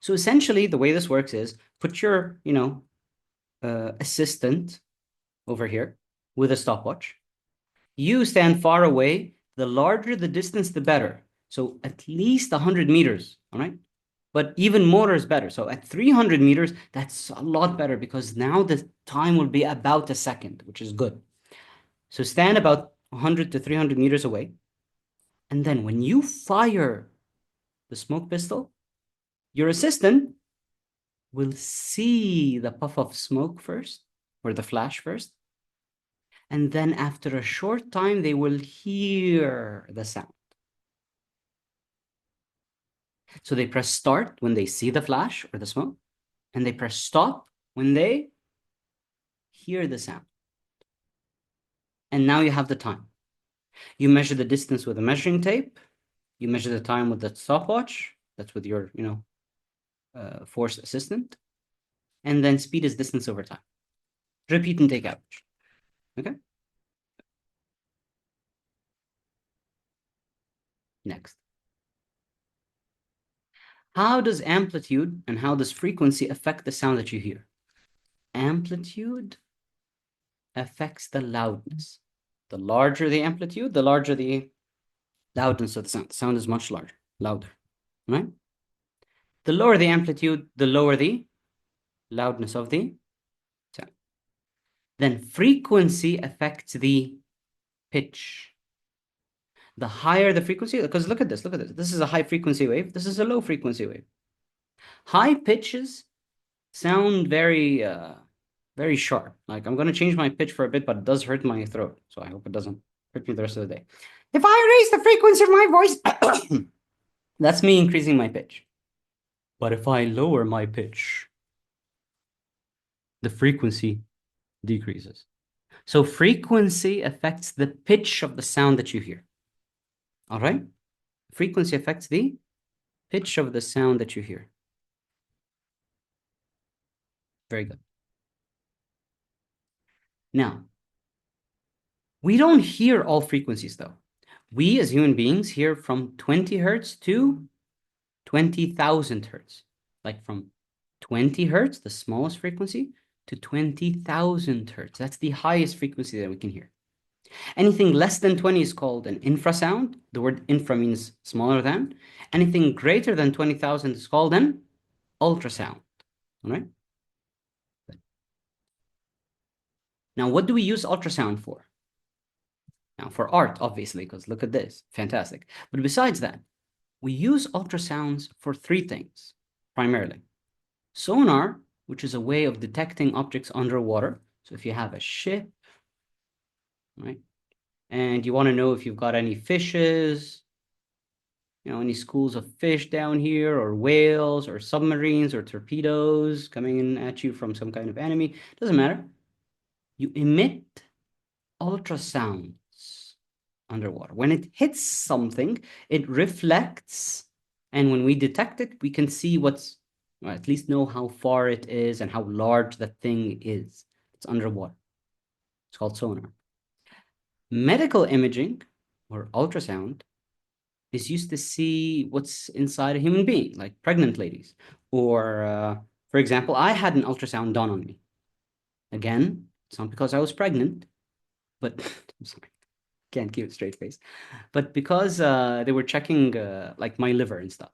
So essentially, the way this works is put your, assistant over here with a stopwatch. You stand far away. The larger the distance, the better. So at least 100 meters, all right? But even more is better. So at 300 meters, that's a lot better because now the time will be about a second, which is good. So stand about 100 to 300 meters away. And then when you fire the smoke pistol, your assistant will see the puff of smoke first, or the flash first. And then after a short time, they will hear the sound. So they press start when they see the flash or the smoke, and they press stop when they hear the sound. And now you have the time. You measure the distance with a measuring tape. You measure the time with the stopwatch. That's with your, force assistant. And then speed is distance over time. Repeat and take average. Okay? Next. How does amplitude and how does frequency affect the sound that you hear? Amplitude affects the loudness. The larger the amplitude, the larger the loudness of the sound. The sound is much louder, right? The lower the amplitude, the lower the loudness of the sound. Then frequency affects the pitch. The higher the frequency, because look at this. This is a high frequency wave. This is a low frequency wave. High pitches sound very, very sharp. Like I'm going to change my pitch for a bit, but it does hurt my throat. So I hope it doesn't hurt me the rest of the day. If I raise the frequency of my voice, that's me increasing my pitch. But if I lower my pitch, the frequency decreases. So frequency affects the pitch of the sound that you hear. All right? Frequency affects the pitch of the sound that you hear. Very good. Now, we don't hear all frequencies though. We as human beings hear from 20 hertz to 20,000 hertz. Like from 20 hertz, the smallest frequency, to 20,000 hertz. That's the highest frequency that we can hear. Anything less than 20 is called an infrasound. The word infra means smaller than. Anything greater than 20,000 is called an ultrasound. All right. Now, what do we use ultrasound for? Now, for art, obviously, because look at this. Fantastic. But besides that, we use ultrasounds for three things, primarily. Sonar, which is a way of detecting objects underwater. So if you have a ship, right, and you want to know if you've got any fishes, any schools of fish down here, or whales, or submarines, or torpedoes coming in at you from some kind of enemy, doesn't matter. You emit ultrasounds underwater. When it hits something, it reflects, and when we detect it, we can see or at least know how far it is and how large that thing is. It's underwater. It's called sonar. Medical imaging, or ultrasound, is used to see what's inside a human being, like pregnant ladies. Or, for example, I had an ultrasound done on me. Again, it's not because I was pregnant, but I'm sorry, can't keep a straight face. But because they were checking like my liver and stuff.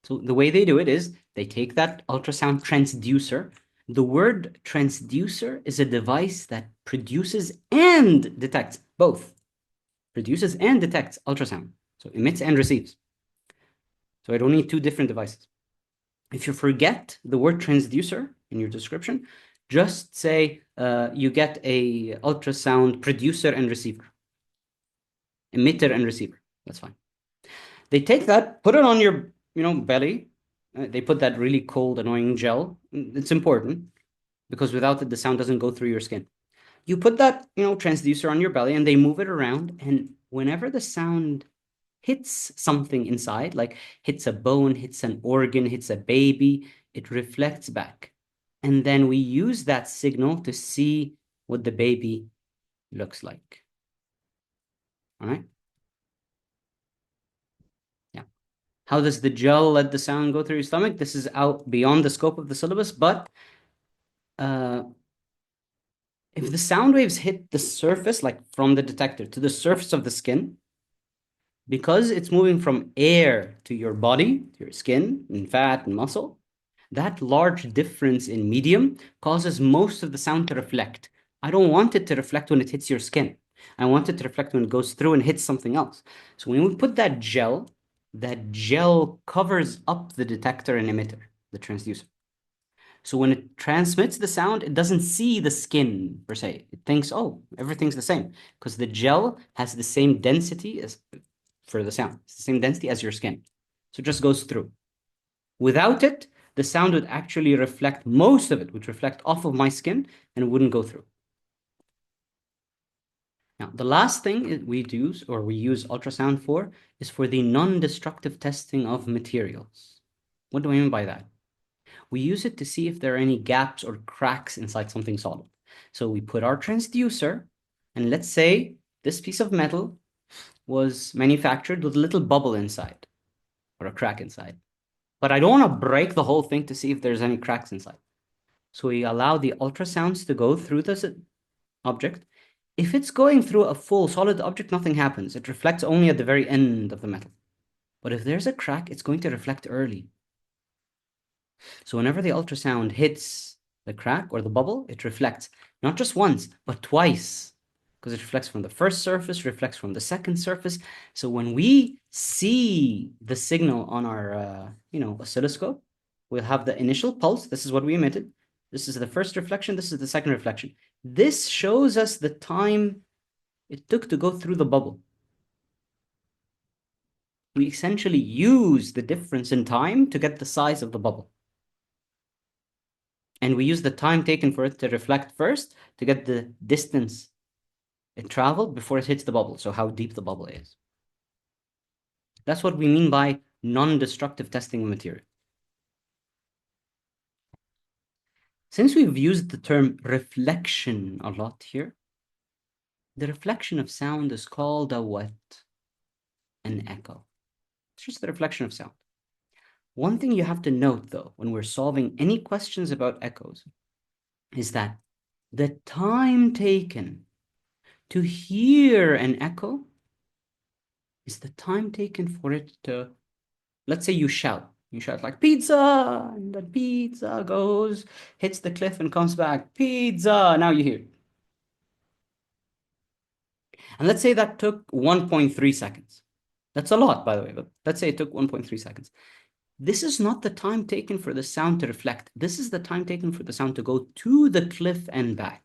So the way they do it is they take that ultrasound transducer. The word transducer is a device that produces and detects both. Produces and detects ultrasound. So emits and receives. So I don't need two different devices. If you forget the word transducer in your description, just say you get a ultrasound producer and receiver. Emitter and receiver. That's fine. They take that, put it on your, belly. They put that really cold, annoying gel. It's important because without it, the sound doesn't go through your skin. You put that, transducer on your belly and they move it around. And whenever the sound hits something inside, like hits a bone, hits an organ, hits a baby, it reflects back. And then we use that signal to see what the baby looks like. All right? Yeah. How does the gel let the sound go through your stomach? This is out beyond the scope of the syllabus, but if the sound waves hit the surface, like from the detector to the surface of the skin, because it's moving from air to your body, to your skin and fat and muscle, that large difference in medium causes most of the sound to reflect. I don't want it to reflect when it hits your skin. I want it to reflect when it goes through and hits something else. So when we put that gel covers up the detector and emitter, the transducer. So when it transmits the sound, it doesn't see the skin per se. It thinks, oh, everything's the same because the gel has the same density as for the sound. It's the same density as your skin. So it just goes through. Without it, the sound would actually reflect, most of it would reflect off of my skin and it wouldn't go through. Now, the last thing we use ultrasound for is for the non-destructive testing of materials. What do I mean by that? We use it to see if there are any gaps or cracks inside something solid. So we put our transducer, and let's say this piece of metal was manufactured with a little bubble inside or a crack inside. But I don't want to break the whole thing to see if there's any cracks inside. So we allow the ultrasounds to go through this object. If it's going through a full solid object, nothing happens. It reflects only at the very end of the metal. But if there's a crack, it's going to reflect early. So whenever the ultrasound hits the crack or the bubble, it reflects not just once, but twice, because it reflects from the first surface, reflects from the second surface. So when we see the signal on our, oscilloscope, we'll have the initial pulse. This is what we emitted. This is the first reflection. This is the second reflection. This shows us the time it took to go through the bubble. We essentially use the difference in time to get the size of the bubble. And we use the time taken for it to reflect first to get the distance it traveled before it hits the bubble, so how deep the bubble is. That's what we mean by non-destructive testing of material. Since we've used the term reflection a lot here, the reflection of sound is called a what? An echo. It's just the reflection of sound. One thing you have to note, though, when we're solving any questions about echoes, is that the time taken to hear an echo is the time taken for it to, let's say you shout. You shout like pizza, and the pizza goes, hits the cliff and comes back. Pizza. Now you hear it. And let's say that took 1.3 seconds. That's a lot, by the way, but let's say it took 1.3 seconds. This is not the time taken for the sound to reflect. This is the time taken for the sound to go to the cliff and back.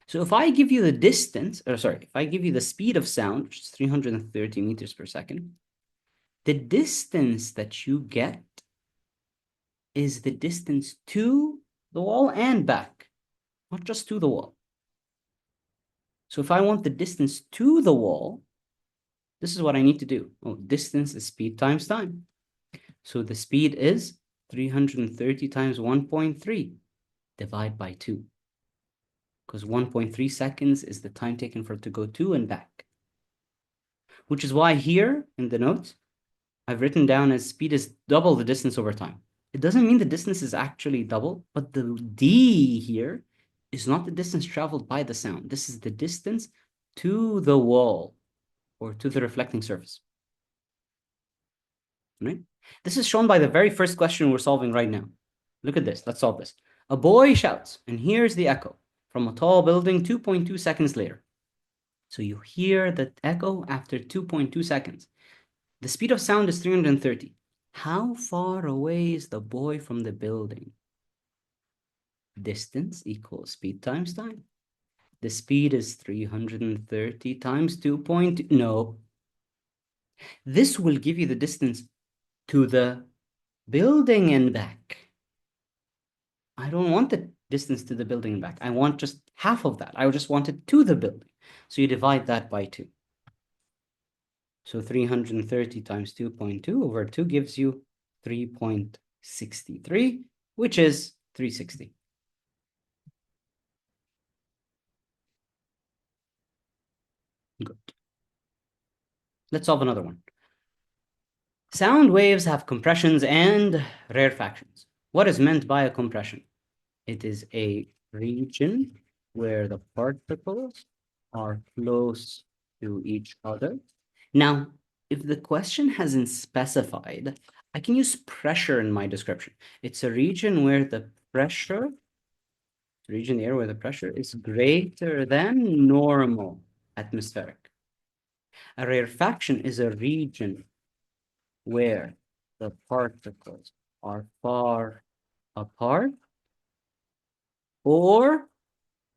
So if I give you the distance, or sorry, if I give you the speed of sound, which is 330 meters per second, the distance that you get is the distance to the wall and back, not just to the wall. So if I want the distance to the wall, this is what I need to do. Oh, distance is speed times time. So the speed is 330 times 1.3, divide by 2. Because 1.3 seconds is the time taken for it to go to and back. Which is why here in the notes, I've written down as speed is double the distance over time. It doesn't mean the distance is actually double, but the d here is not the distance traveled by the sound. This is the distance to the wall or to the reflecting surface. Right? This is shown by the very first question we're solving right now. Look at this. Let's solve this. A boy shouts, and here's the echo from a tall building 2.2 seconds later. So you hear the echo after 2.2 seconds. The speed of sound is 330. How far away is the boy from the building? Distance equals speed times time. The speed is 330 times 2. No. This will give you the distance to the building and back. I don't want the distance to the building and back. I want just half of that. I just want it to the building. So you divide that by 2. So 330 times 2.2 over 2 gives you 3.63, which is 360. Good. Let's solve another one. Sound waves have compressions and rarefactions. What is meant by a compression? It is a region where the particles are close to each other. Now, if the question hasn't specified, I can use pressure in my description. It's a region where the pressure, region in the air where the pressure is greater than normal atmospheric. A rarefaction is a region where the particles are far apart or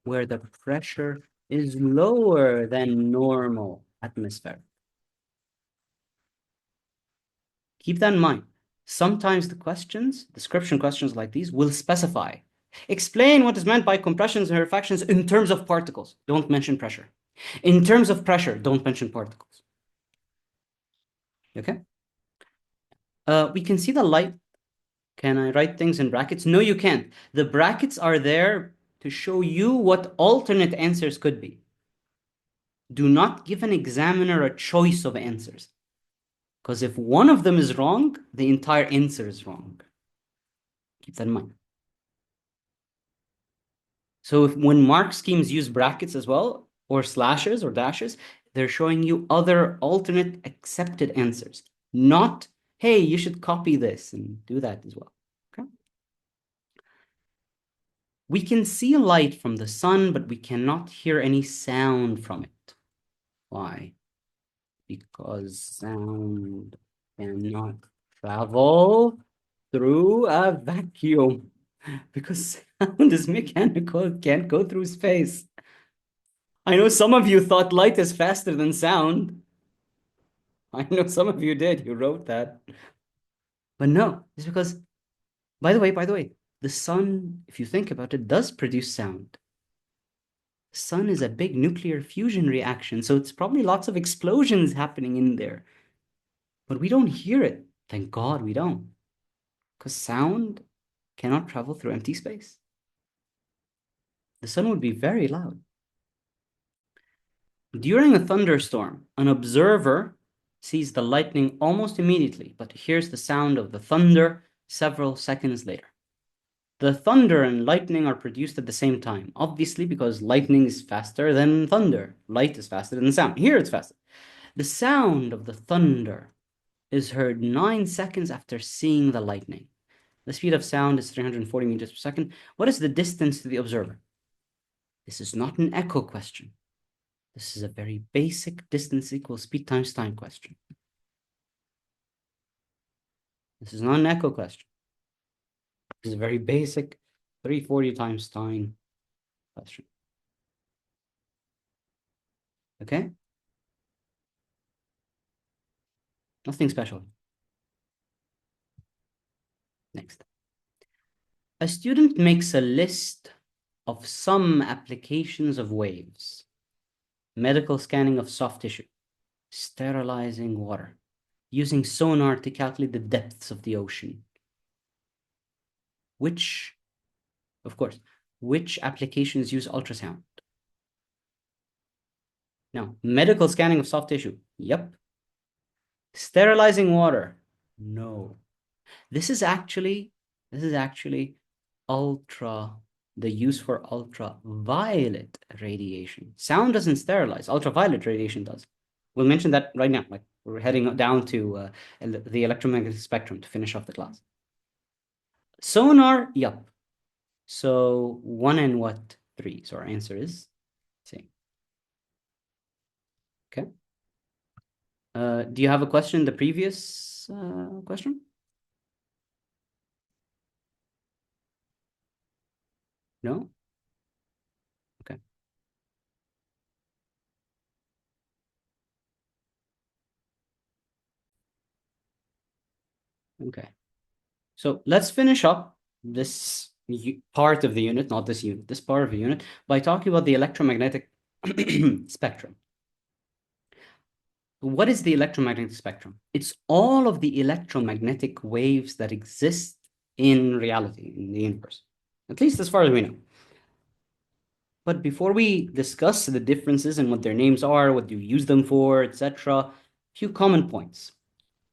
where the pressure is lower than normal atmospheric. Keep that in mind. Sometimes the questions, description questions like these, will specify. Explain what is meant by compressions and rarefactions in terms of particles. Don't mention pressure. In terms of pressure, don't mention particles. Okay? We can see the light. Can I write things in brackets? No, you can't. The brackets are there to show you what alternate answers could be. Do not give an examiner a choice of answers. Because if one of them is wrong, the entire answer is wrong. Keep that in mind. So when mark schemes use brackets as well, or slashes or dashes, they're showing you other alternate accepted answers. Not, hey, you should copy this and do that as well. Okay? We can see light from the sun, but we cannot hear any sound from it. Why? Because sound cannot travel through a vacuum. Because sound is mechanical, it can't go through space. I know some of you thought light is faster than sound. I know some of you did, you wrote that. But no, it's because, by the way, the sun, if you think about it, does produce sound. The sun is a big nuclear fusion reaction, so it's probably lots of explosions happening in there. But we don't hear it. Thank God we don't. Because sound cannot travel through empty space. The sun would be very loud. During a thunderstorm, an observer sees the lightning almost immediately, but hears the sound of the thunder several seconds later. The thunder and lightning are produced at the same time, obviously because lightning is faster than thunder. Light is faster than sound. Here it's faster. The sound of the thunder is heard 9 seconds after seeing the lightning. The speed of sound is 340 meters per second. What is the distance to the observer? This is not an echo question. This is a very basic distance equals speed times time question. This is not an echo question. This is a very basic 340 times time question. Okay? Nothing special. Next. A student makes a list of some applications of waves. Medical scanning of soft tissue. Sterilizing water. Using sonar to calculate the depths of the ocean. Which, of course, which applications use ultrasound? Now, medical scanning of soft tissue. Yep. Sterilizing water. No. This is actually ultra, the use for ultraviolet radiation. Sound doesn't sterilize, ultraviolet radiation does. We'll mention that right now. Like we're heading down to the electromagnetic spectrum to finish off the class. Sonar, yep. So 1 and what? 3. So our answer is C. Okay. Do you have a question? The previous question? No? Okay. Okay. So let's finish up this part of the unit, not this unit, this part of the unit, by talking about the electromagnetic spectrum. What is the electromagnetic spectrum? It's all of the electromagnetic waves that exist in reality, in the universe, at least as far as we know. But before we discuss the differences and what their names are, what you use them for, etc., a few common points.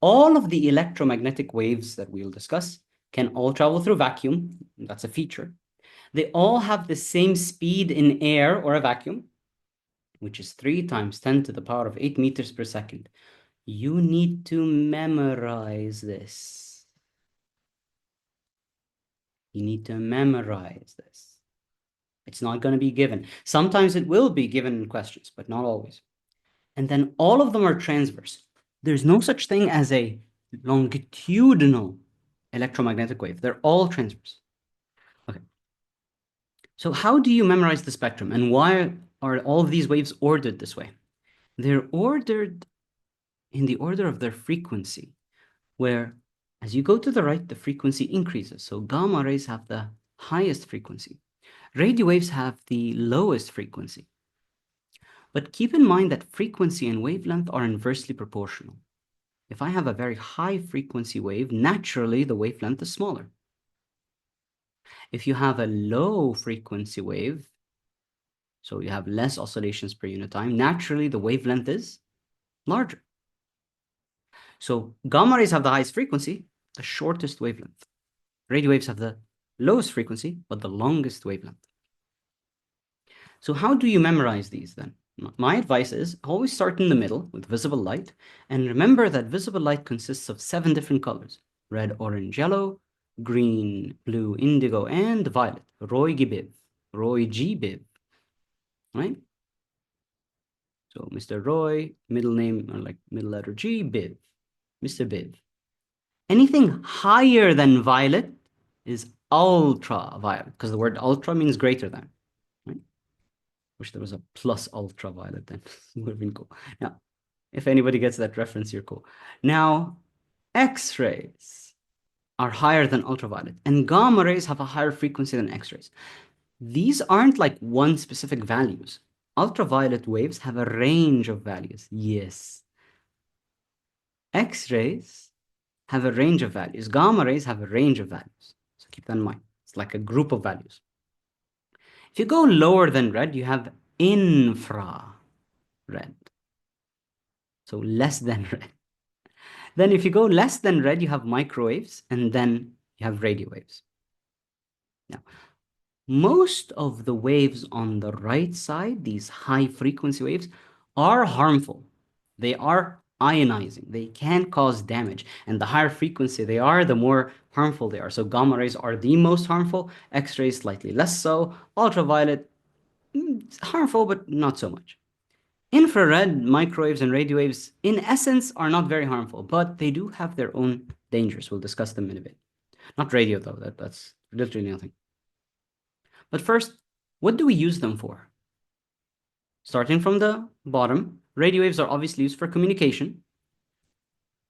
All of the electromagnetic waves that we'll discuss can all travel through vacuum. That's a feature. They all have the same speed in air or a vacuum, which is 3 times 10 to the power of 8 meters per second. You need to memorize this. You need to memorize this. It's not going to be given. Sometimes it will be given in questions, but not always. And then all of them are transverse. There's no such thing as a longitudinal electromagnetic wave. They're all transverse. Okay. So how do you memorize the spectrum and why are all of these waves ordered this way? They're ordered in the order of their frequency, where as you go to the right, the frequency increases. So gamma rays have the highest frequency. Radio waves have the lowest frequency. But keep in mind that frequency and wavelength are inversely proportional. If I have a very high frequency wave, naturally the wavelength is smaller. If you have a low frequency wave, so you have less oscillations per unit time, naturally the wavelength is larger. So gamma rays have the highest frequency, the shortest wavelength. Radio waves have the lowest frequency, but the longest wavelength. So how do you memorize these then? My advice is always start in the middle with visible light, and remember that visible light consists of 7 different colors: red, orange, yellow, green, blue, indigo, and violet. Roy G. Biv, right? So Mr. Roy, middle name, or like middle letter G, Biv, Mr. Biv. Anything higher than violet is ultraviolet, because the word ultra means greater than, right? Wish there was a plus ultraviolet then. Would have been cool. Now, if anybody gets that reference, you're cool. Now, X-rays are higher than ultraviolet, and gamma rays have a higher frequency than X-rays. These aren't like one specific values. Ultraviolet waves have a range of values. Yes. X-rays have a range of values. Gamma rays have a range of values. So keep that in mind. It's like a group of values. If you go lower than red, you have infrared. So less than red. Then if you go less than red, you have microwaves, and then you have radio waves. Now, most of the waves on the right side, these high frequency waves, are harmful. They are ionizing. They can cause damage. And the higher frequency they are, the more harmful they are. So gamma rays are the most harmful, X-rays slightly less so, ultraviolet, harmful, but not so much. Infrared, microwaves, and radio waves, in essence, are not very harmful, but they do have their own dangers. We'll discuss them in a bit. Not radio, though. That's literally nothing. But first, what do we use them for? Starting from the bottom, radio waves are obviously used for communication,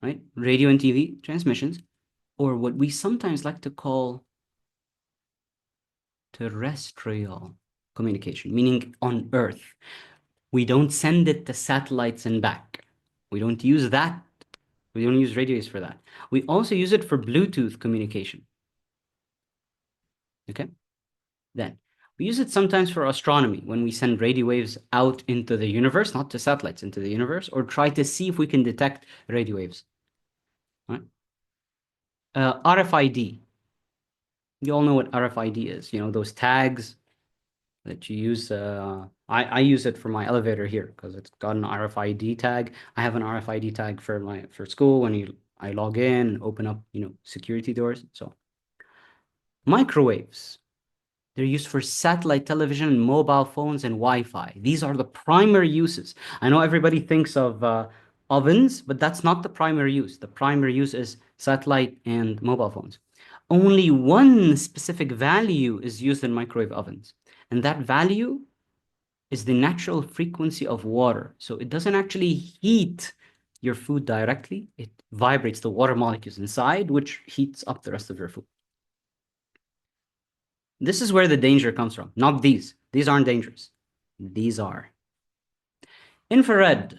right? Radio and TV transmissions, or what we sometimes like to call terrestrial communication, meaning on Earth. We don't send it to satellites and back. We don't use that. We don't use radio waves for that. We also use it for Bluetooth communication. Okay? Then we use it sometimes for astronomy when we send radio waves out into the universe, not to satellites, into the universe, or try to see if we can detect radio waves. Right? RFID. You all know what RFID is. You know, those tags that you use. I use it for my elevator here because it's got an RFID tag. I have an RFID tag for school when I log in and open up, security doors. So microwaves. They're used for satellite television and mobile phones and Wi-Fi. These are the primary uses. I know everybody thinks of ovens, but that's not the primary use. The primary use is satellite and mobile phones. Only one specific value is used in microwave ovens, and that value is the natural frequency of water. So it doesn't actually heat your food directly. It vibrates the water molecules inside, which heats up the rest of your food. This is where the danger comes from, not these. These aren't dangerous. These are. Infrared.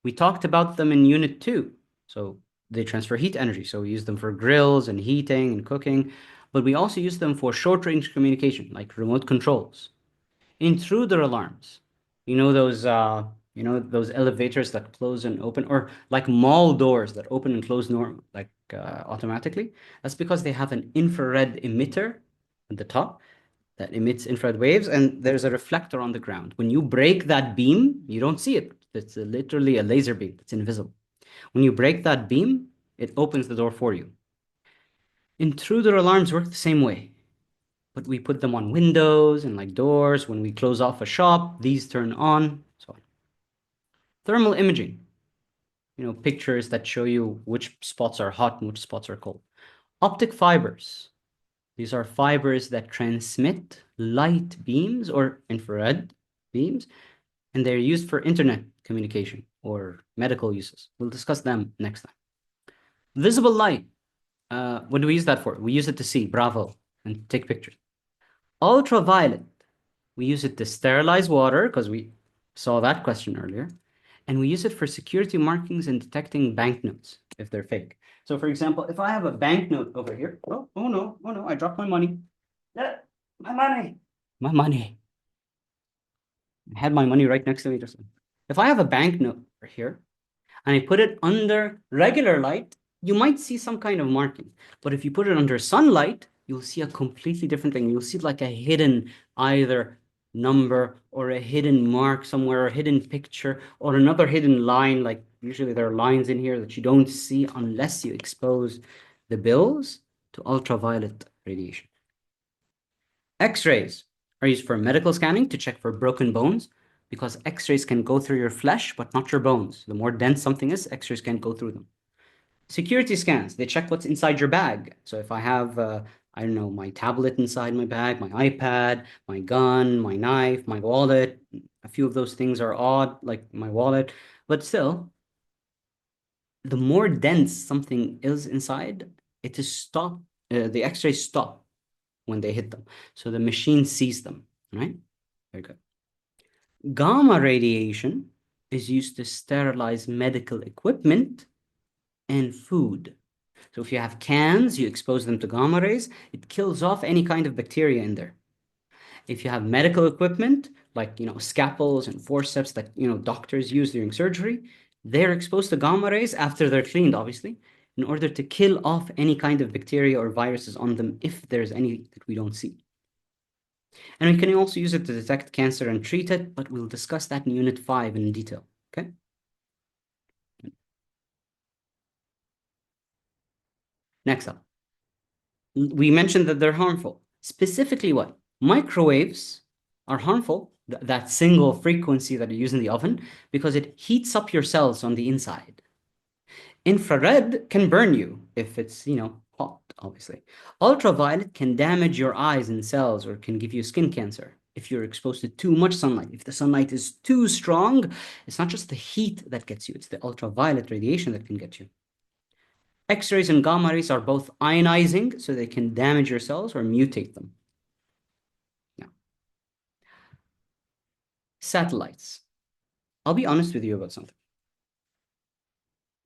We talked about them in Unit 2. So they transfer heat energy. So we use them for grills and heating and cooking. But we also use them for short-range communication, like remote controls. Intruder alarms. Those elevators that close and open, or like mall doors that open and close automatically. That's because they have an infrared emitter at the top that emits infrared waves, and there's a reflector on the ground. When you break that beam, you don't see it. It's literally a laser beam. It's invisible. When you break that beam, it opens the door for you. Intruder alarms work the same way, but we put them on windows and like doors. When we close off a shop, these turn on. So thermal imaging, pictures that show you which spots are hot and which spots are cold. Optic fibers. These are fibers that transmit light beams or infrared beams, and they're used for internet communication or medical uses. We'll discuss them next time. Visible light. What do we use that for? We use it to see, bravo, and take pictures. Ultraviolet. We use it to sterilize water, because we saw that question earlier. And we use it for security markings and detecting banknotes if they're fake. So for example, if I have a banknote over here, oh no, I dropped my money. My money. My money. I had my money right next to me just. If I have a banknote over here and I put it under regular light, you might see some kind of marking. But if you put it under sunlight, you'll see a completely different thing. You'll see like a hidden either number or a hidden mark somewhere, or a hidden picture, or another hidden line. Like usually there are lines in here that you don't see unless you expose the bills to ultraviolet radiation. X-rays are used for medical scanning to check for broken bones, because X-rays can go through your flesh, but not your bones. The more dense something is, X-rays can't go through them. Security scans, they check what's inside your bag. So if I have, I don't know, my tablet inside my bag, my iPad, my gun, my knife, my wallet, a few of those things are odd, like my wallet, but still, the more dense something is inside, it is stop, the X-rays stop when they hit them. So the machine sees them, right? Very good. Gamma radiation is used to sterilize medical equipment and food. So if you have cans, you expose them to gamma rays, it kills off any kind of bacteria in there. If you have medical equipment, like, scalpels and forceps that, doctors use during surgery, they're exposed to gamma rays after they're cleaned, obviously, in order to kill off any kind of bacteria or viruses on them if there's any that we don't see. And we can also use it to detect cancer and treat it, but we'll discuss that in Unit 5 in detail, okay? Next up, we mentioned that they're harmful. Specifically what? Microwaves are harmful, that single frequency that you use in the oven, because it heats up your cells on the inside. Infrared can burn you if it's, hot, obviously. Ultraviolet can damage your eyes and cells or can give you skin cancer if you're exposed to too much sunlight. If the sunlight is too strong, it's not just the heat that gets you, it's the ultraviolet radiation that can get you. X-rays and gamma rays are both ionizing, so they can damage your cells or mutate them. Now, satellites. I'll be honest with you about something.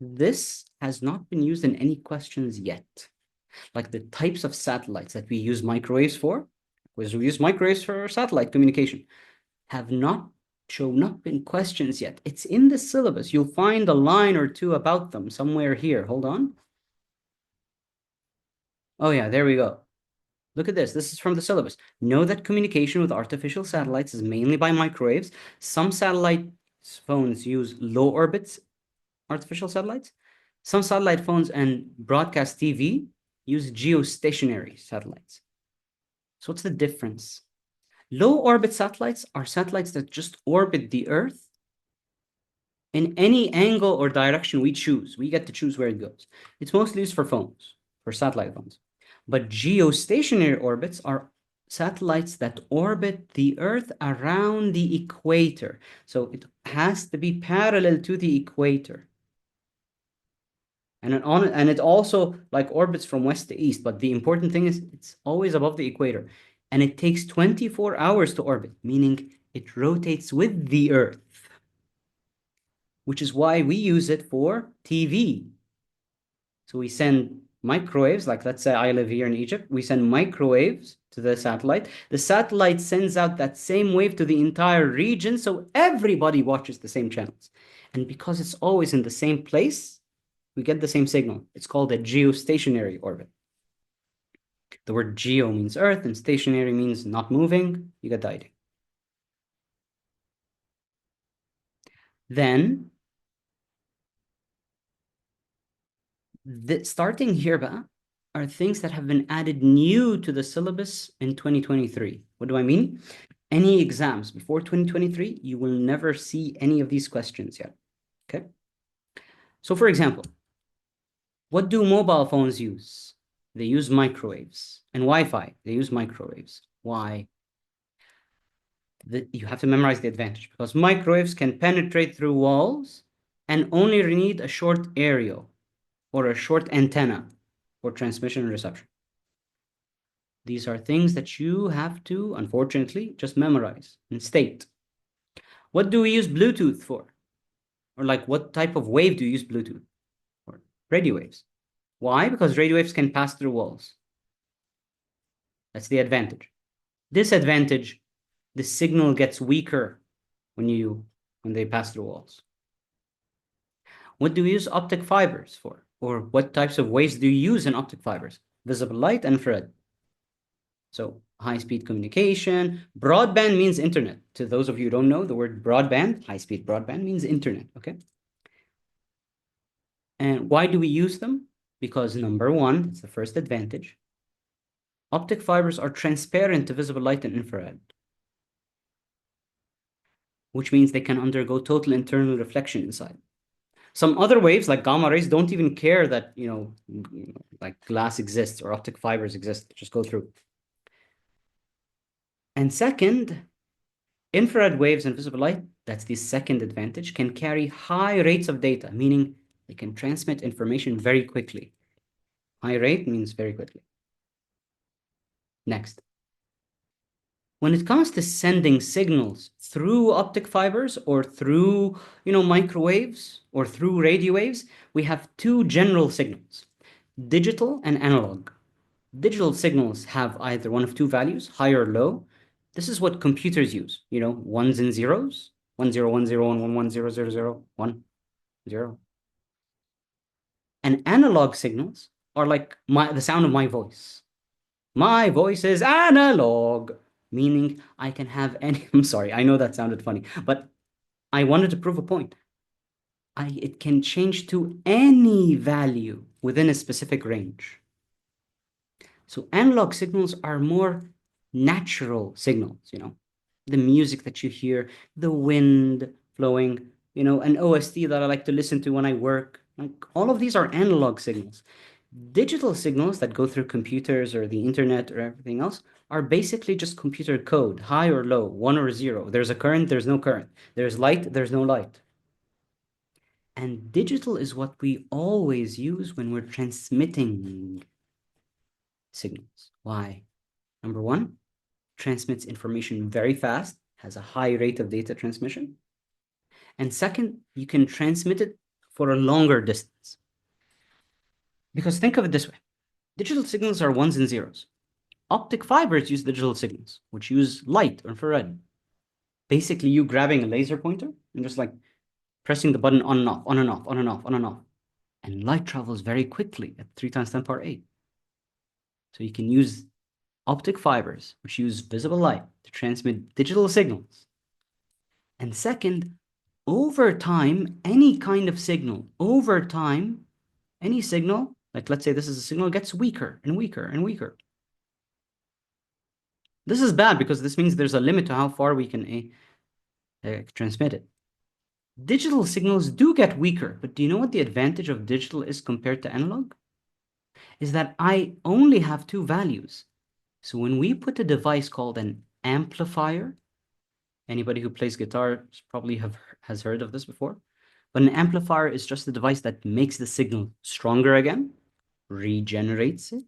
This has not been used in any questions yet. Like the types of satellites that we use microwaves for, because we use microwaves for satellite communication, have not shown up in questions yet. It's in the syllabus. You'll find a line or two about them somewhere here. Hold on. Oh yeah, there we go. Look at this. This is from the syllabus. Know that communication with artificial satellites is mainly by microwaves. Some satellite phones use low orbit artificial satellites. Some satellite phones and broadcast TV use geostationary satellites. So what's the difference? Low orbit satellites are satellites that just orbit the Earth in any angle or direction we choose. We get to choose where it goes. It's mostly used for phones, for satellite phones. But geostationary orbits are satellites that orbit the Earth around the equator. So it has to be parallel to the equator. And it also like orbits from west to east, but the important thing is it's always above the equator. And it takes 24 hours to orbit, meaning it rotates with the Earth, which is why we use it for TV. So we send microwaves, like let's say I live here in Egypt, we send microwaves to the satellite. The satellite sends out that same wave to the entire region, so everybody watches the same channels. And because it's always in the same place, we get the same signal. It's called a geostationary orbit. The word geo means Earth, and stationary means not moving. You get the idea. Then, starting here are things that have been added new to the syllabus in 2023. What do I mean? Any exams before 2023, you will never see any of these questions yet. Okay? So for example, what do mobile phones use? They use microwaves. And Wi-Fi, they use microwaves. Why? You have to memorize the advantage because microwaves can penetrate through walls and only need a short area or a short antenna for transmission and reception. These are things that you have to, unfortunately, just memorize and state. What do we use Bluetooth for? Or like what type of wave do you use Bluetooth? Or radio waves. Why? Because radio waves can pass through walls. That's the advantage. Disadvantage, the signal gets weaker when they pass through walls. What do we use optic fibers for? Or what types of waves do you use in optic fibers? Visible light and infrared. So high-speed communication. Broadband means internet. To those of you who don't know, the word broadband, high-speed broadband means internet, okay? And why do we use them? Because number one, it's the first advantage. Optic fibers are transparent to visible light and infrared, which means they can undergo total internal reflection inside. Some other waves, like gamma rays, don't even care that, like glass exists or optic fibers exist. They just go through. And second, infrared waves and visible light, that's the second advantage, can carry high rates of data, meaning they can transmit information very quickly. High rate means very quickly. Next. When it comes to sending signals through optic fibers or through, microwaves or through radio waves, we have two general signals, digital and analog. Digital signals have either one of two values, high or low. This is what computers use, ones and zeros, 1010 and 110001, 0. And analog signals are like the sound of my voice. My voice is analog. meaning I can have any, I'm sorry, I know that sounded funny, but I wanted to prove a point. It can change to any value within a specific range. So analog signals are more natural signals, the music that you hear, the wind flowing, an OST that I like to listen to when I work. Like all of these are analog signals. Digital signals that go through computers or the internet or everything else are basically just computer code, high or low, one or zero. There's a current, there's no current. There's light, there's no light. And digital is what we always use when we're transmitting signals. Why? Number one, transmits information very fast, has a high rate of data transmission. And second, you can transmit it for a longer distance. Because think of it this way. Digital signals are ones and zeros. Optic fibers use digital signals, which use light or infrared. Basically, you grabbing a laser pointer and just like pressing the button on and off, on and off, on and off, on and off. And light travels very quickly at 3 times 10 power 8. So you can use optic fibers, which use visible light to transmit digital signals. And second, over time, any kind of signal, over time, any signal, like let's say this is a signal, gets weaker and weaker and weaker. This is bad because this means there's a limit to how far we can transmit it. Digital signals do get weaker, but do you know what the advantage of digital is compared to analog? Is that I only have two values. So when we put a device called an amplifier, anybody who plays guitar probably has heard of this before, but an amplifier is just a device that makes the signal stronger again, regenerates it.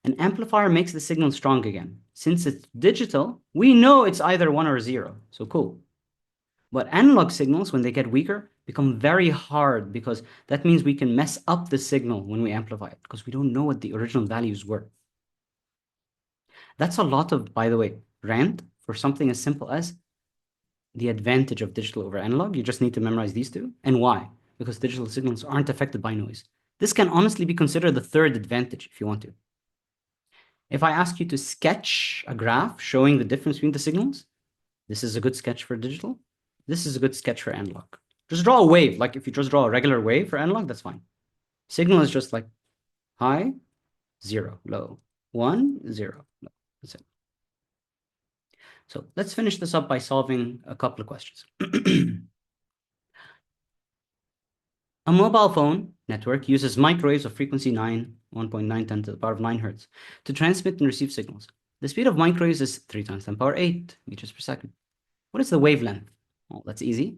An amplifier makes the signal strong again. Since it's digital, we know it's either 1 or 0, so cool. But analog signals, when they get weaker, become very hard because that means we can mess up the signal when we amplify it because we don't know what the original values were. That's a lot of, by the way, rant for something as simple as the advantage of digital over analog. You just need to memorize these two. And why? Because digital signals aren't affected by noise. This can honestly be considered the third advantage if you want to. If I ask you to sketch a graph showing the difference between the signals, this is a good sketch for digital. This is a good sketch for analog. Just draw a wave. Like if you just draw a regular wave for analog, that's fine. Signal is just like high, 0, low, 1, 0, low. That's it. So let's finish this up by solving a couple of questions. A mobile phone network uses microwaves of frequency 1.910 to the power of 9 hertz to transmit and receive signals. The speed of microwaves is 3 times 10 power 8 meters per second. What is the wavelength? Well, that's easy.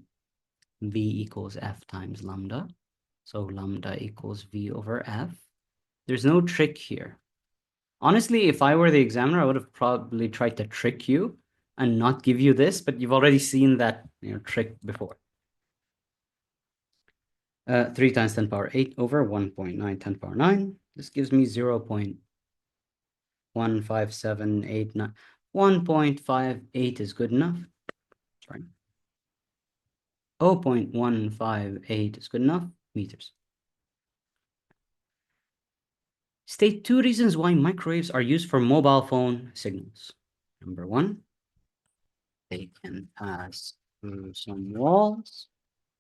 V equals F times lambda. So lambda equals V over F. There's no trick here. Honestly, if I were the examiner, I would have probably tried to trick you and not give you this, but you've already seen that trick before. 3 times 10 power 8 over 1.9 10 power 9. This gives me 0.15789. 1.58 is good enough. Sorry. 0.158 is good enough meters. State 2 reasons why microwaves are used for mobile phone signals. Number 1, they can pass through some walls.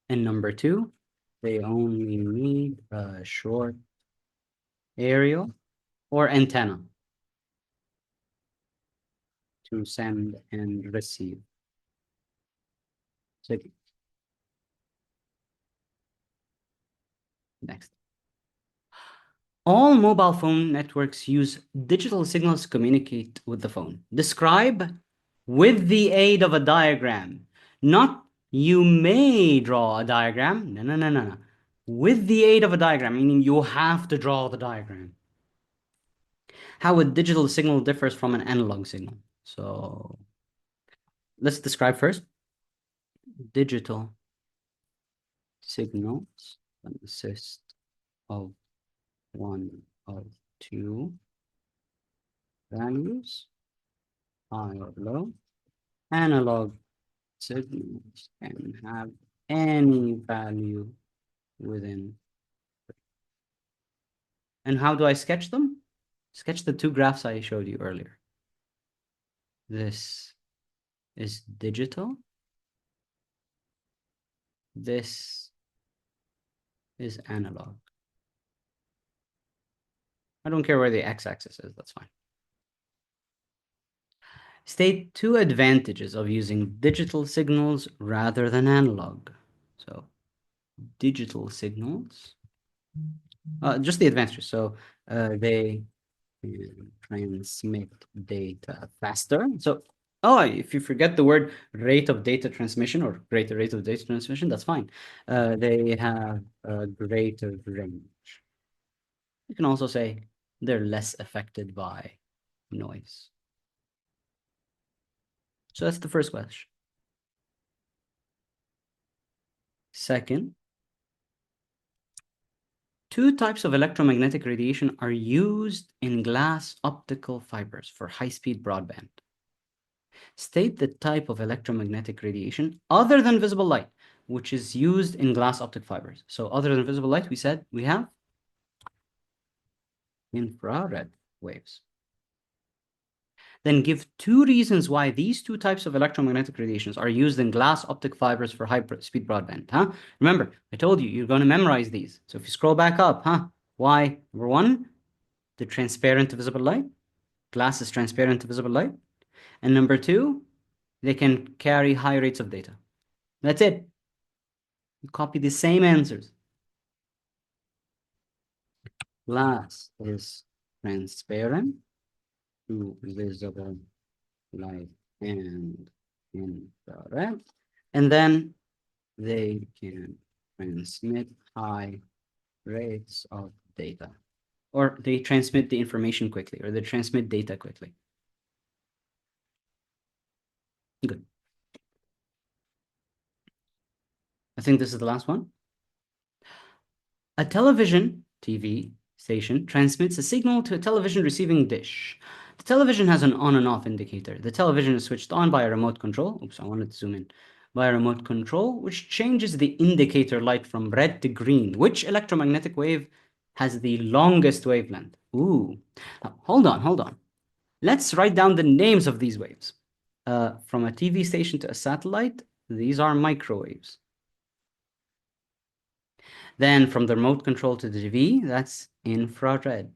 And number 2, they only need a short aerial or antenna to send and receive signals. Next. All mobile phone networks use digital signals to communicate with the phone. Describe with the aid of a diagram. Not you may draw a diagram. No, no, no, no, no. With the aid of a diagram, meaning you have to draw the diagram. How a digital signal differs from an analog signal. So let's describe first. Digital signals consist of one of two values, high or low. Analog signals can have any value within. And how do I sketch them? Sketch the two graphs I showed you earlier. This is digital. This is analog. I don't care where the x-axis is, that's fine. State 2 advantages of using digital signals rather than analog. So digital signals, just the advantages. So they transmit data faster. So, if you forget the word rate of data transmission or greater rate of data transmission, that's fine. They have a greater range. You can also say they're less affected by noise. So that's the first question. Second, two types of electromagnetic radiation are used in glass optical fibers for high-speed broadband. State the type of electromagnetic radiation other than visible light, which is used in glass optic fibers. So other than visible light, we said we have infrared waves. Then give two reasons why these two types of electromagnetic radiations are used in glass optic fibers for high-speed broadband. Remember, I told you, you're going to memorize these. So if you scroll back up, why? Number one, the transparent to visible light. Glass is transparent to visible light. And number two, they can carry high rates of data. That's it. You copy the same answers. Glass is transparent to visible light and infrared. And then they can transmit high rates of data. Or they transmit the information quickly, or they transmit data quickly. Good. I think this is the last one. A television, TV station, transmits a signal to a television receiving dish. The television has an on and off indicator. The television is switched on by a remote control. Oops, I wanted to zoom in. By a remote control, which changes the indicator light from red to green. Which electromagnetic wave has the longest wavelength? Ooh, now, hold on. Let's write down the names of these waves. From a TV station to a satellite, these are microwaves. Then from the remote control to the TV, that's infrared.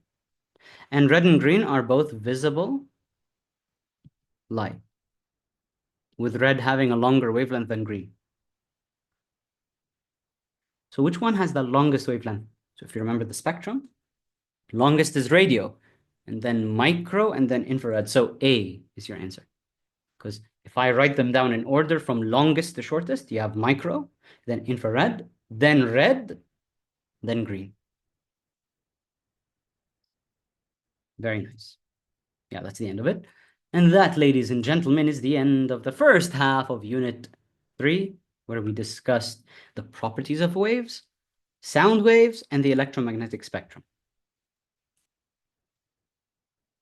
And red and green are both visible light, with red having a longer wavelength than green. So which one has the longest wavelength? So if you remember the spectrum, longest is radio, and then micro, and then infrared. So A is your answer. Because if I write them down in order from longest to shortest, you have micro, then infrared, then red, then green. Very nice. Yeah, that's the end of it. And that, ladies and gentlemen, is the end of the first half of Unit 3, where we discussed the properties of waves, sound waves, and the electromagnetic spectrum.